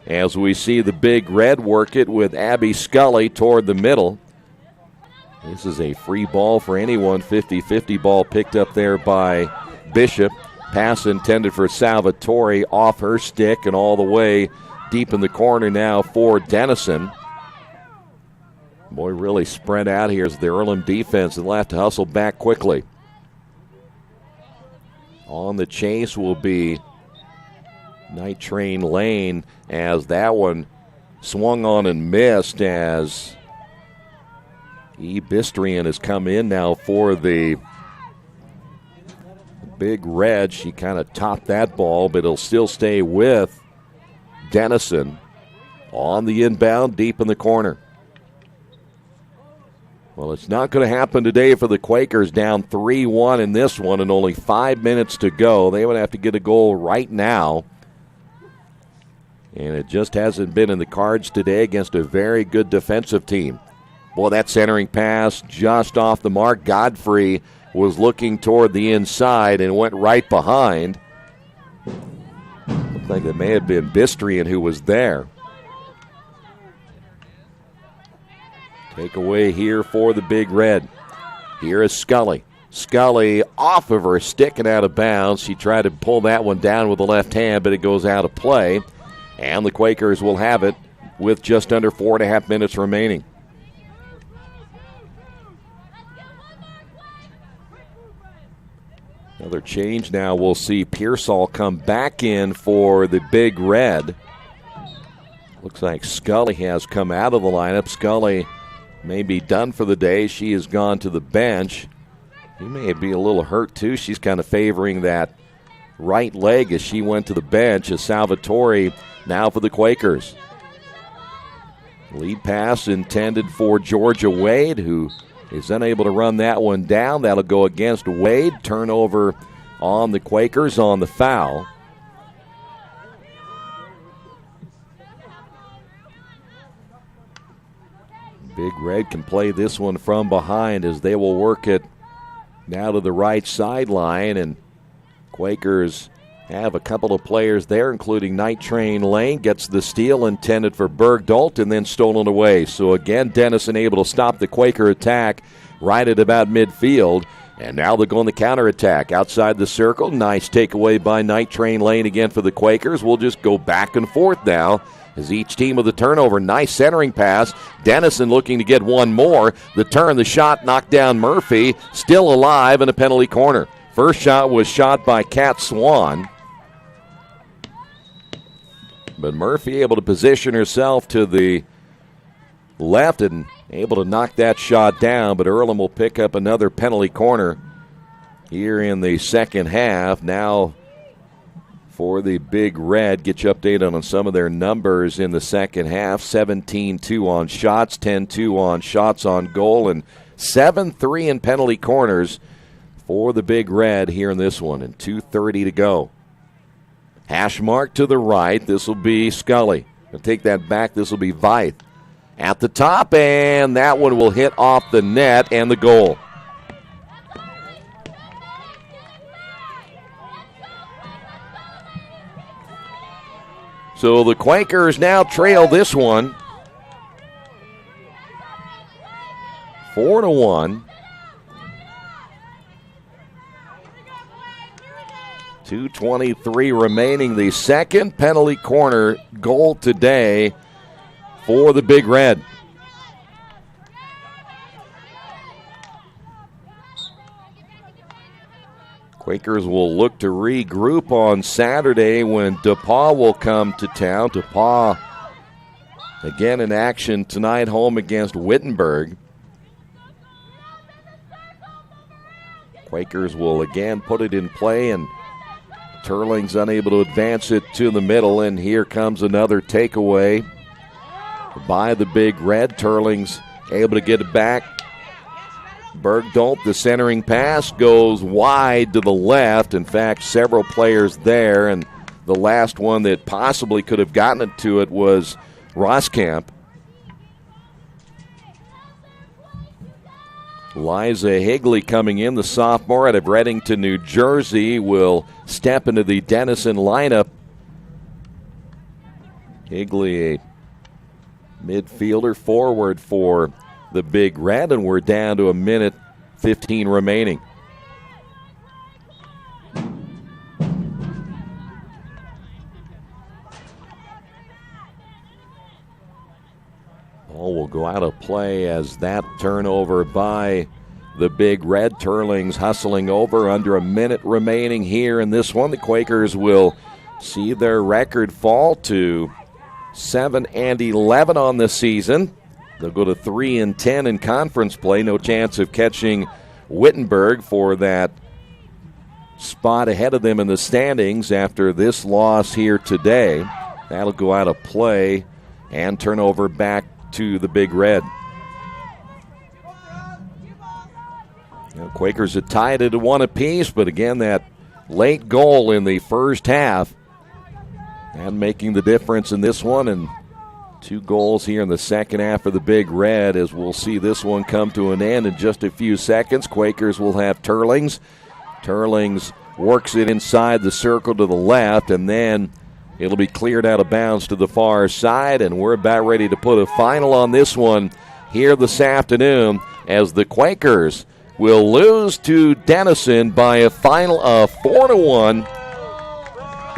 as we see the Big Red work it with Abby Scully toward the middle. This is a free ball for anyone. 50-50 ball picked up there by Bishop. Pass intended for Salvatore off her stick and all the way deep in the corner now for Denison. Boy, really spread out here as the Earlham defense. They'll have to hustle back quickly. On the chase will be Night Train Lane as that one swung on and missed as Bistrian has come in now for the Big Red. She kind of topped that ball, but it'll still stay with Denison on the inbound deep in the corner. Well, it's not going to happen today for the Quakers, down 3-1 in this one and only 5 minutes to go. They would have to get a goal right now. And it just hasn't been in the cards today against a very good defensive team. Boy, that centering pass just off the mark. Godfrey was looking toward the inside and went right behind. Looked like it may have been Bistrian who was there. Takeaway here for the Big Red. Here is Scully. Scully off of her stick and out of bounds. She tried to pull that one down with the left hand, but it goes out of play. And the Quakers will have it with just under 4.5 minutes remaining. Another change now. We'll see Pearsall come back in for the Big Red. Looks like Scully has come out of the lineup. Scully may be done for the day. She has gone to the bench. She may be a little hurt too. She's kind of favoring that right leg as she went to the bench. As Salvatore now for the Quakers. Lead pass intended for Georgia Wade, who is unable to run that one down. That'll go against Wade. Turnover on the Quakers on the foul. Big Red can play this one from behind as they will work it now to the right sideline. And Quakers have a couple of players there, including Night Train Lane. Gets the steal intended for Bergdolt and then stolen away. So again, Denison able to stop the Quaker attack right at about midfield. And now they're going the counterattack outside the circle. Nice takeaway by Night Train Lane again for the Quakers. We'll just go back and forth now as each team with the turnover. Nice centering pass. Denison looking to get one more. The turn, the shot knocked down Murphy. Still alive in a penalty corner. First shot was shot by Kat Swan. But Murphy able to position herself to the left and able to knock that shot down. But Earlham will pick up another penalty corner here in the second half. Now for the Big Red, get you updated on some of their numbers in the second half. 17-2 on shots, 10-2 on shots on goal, and 7-3 in penalty corners for the Big Red here in this one, and 2:30 to go. Hash mark to the right. This will be Scully. I'll take that back. This will be Veith at the top, and that one will hit off the net and the goal. So the Quakers now trail this one 4-1. 2:23 remaining. The second penalty corner goal today for the Big Red. Quakers will look to regroup on Saturday when DePauw will come to town. DePauw again in action tonight, home against Wittenberg. Quakers will again put it in play, and Turling's unable to advance it to the middle, and here comes another takeaway by the Big Red. Turling's able to get it back. Bergdolt, the centering pass, goes wide to the left. In fact, several players there, and the last one that possibly could have gotten it to it was Roskamp. Liza Higley coming in, the sophomore out of Reddington, New Jersey, will step into the Denison lineup. Higley, a midfielder forward for the Big Red, and we're down to 1:15 remaining. Ball will go out of play as that turnover by the Big Red. Turlings hustling over, under a minute remaining here in this one. The Quakers will see their record fall to 7-11 on the season. They'll go to 3-10 in conference play. No chance of catching Wittenberg for that spot ahead of them in the standings after this loss here today. That'll go out of play and turn over back to the Big Red. Quakers had tied it at 1 apiece, but again, that late goal in the first half and making the difference in this one, and 2 goals here in the second half for the Big Red, as we'll see this one come to an end in just a few seconds. Quakers will have Turlings. Turlings works it inside the circle to the left, and then it'll be cleared out of bounds to the far side, and we're about ready to put a final on this one here this afternoon, as the Quakers will lose to Denison by a final of 4-1.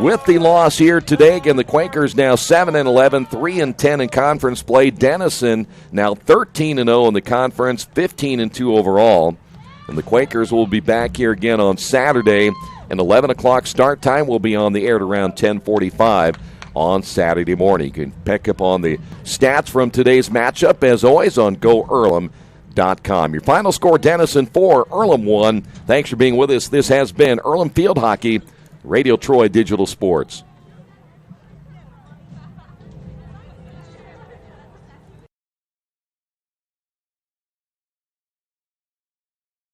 With the loss here today, again, the Quakers now 7-11, 3-10 in conference play. Denison now 13-0 in the conference, 15-2 overall. And the Quakers will be back here again on Saturday. An 11 o'clock start time. Will be on the air at around 10:45 on Saturday morning. You can pick up on the stats from today's matchup, as always, on GoEarlham.com. Your final score, Denison 4, Earlham 1. Thanks for being with us. This has been Earlham Field Hockey, Radio Troy Digital Sports.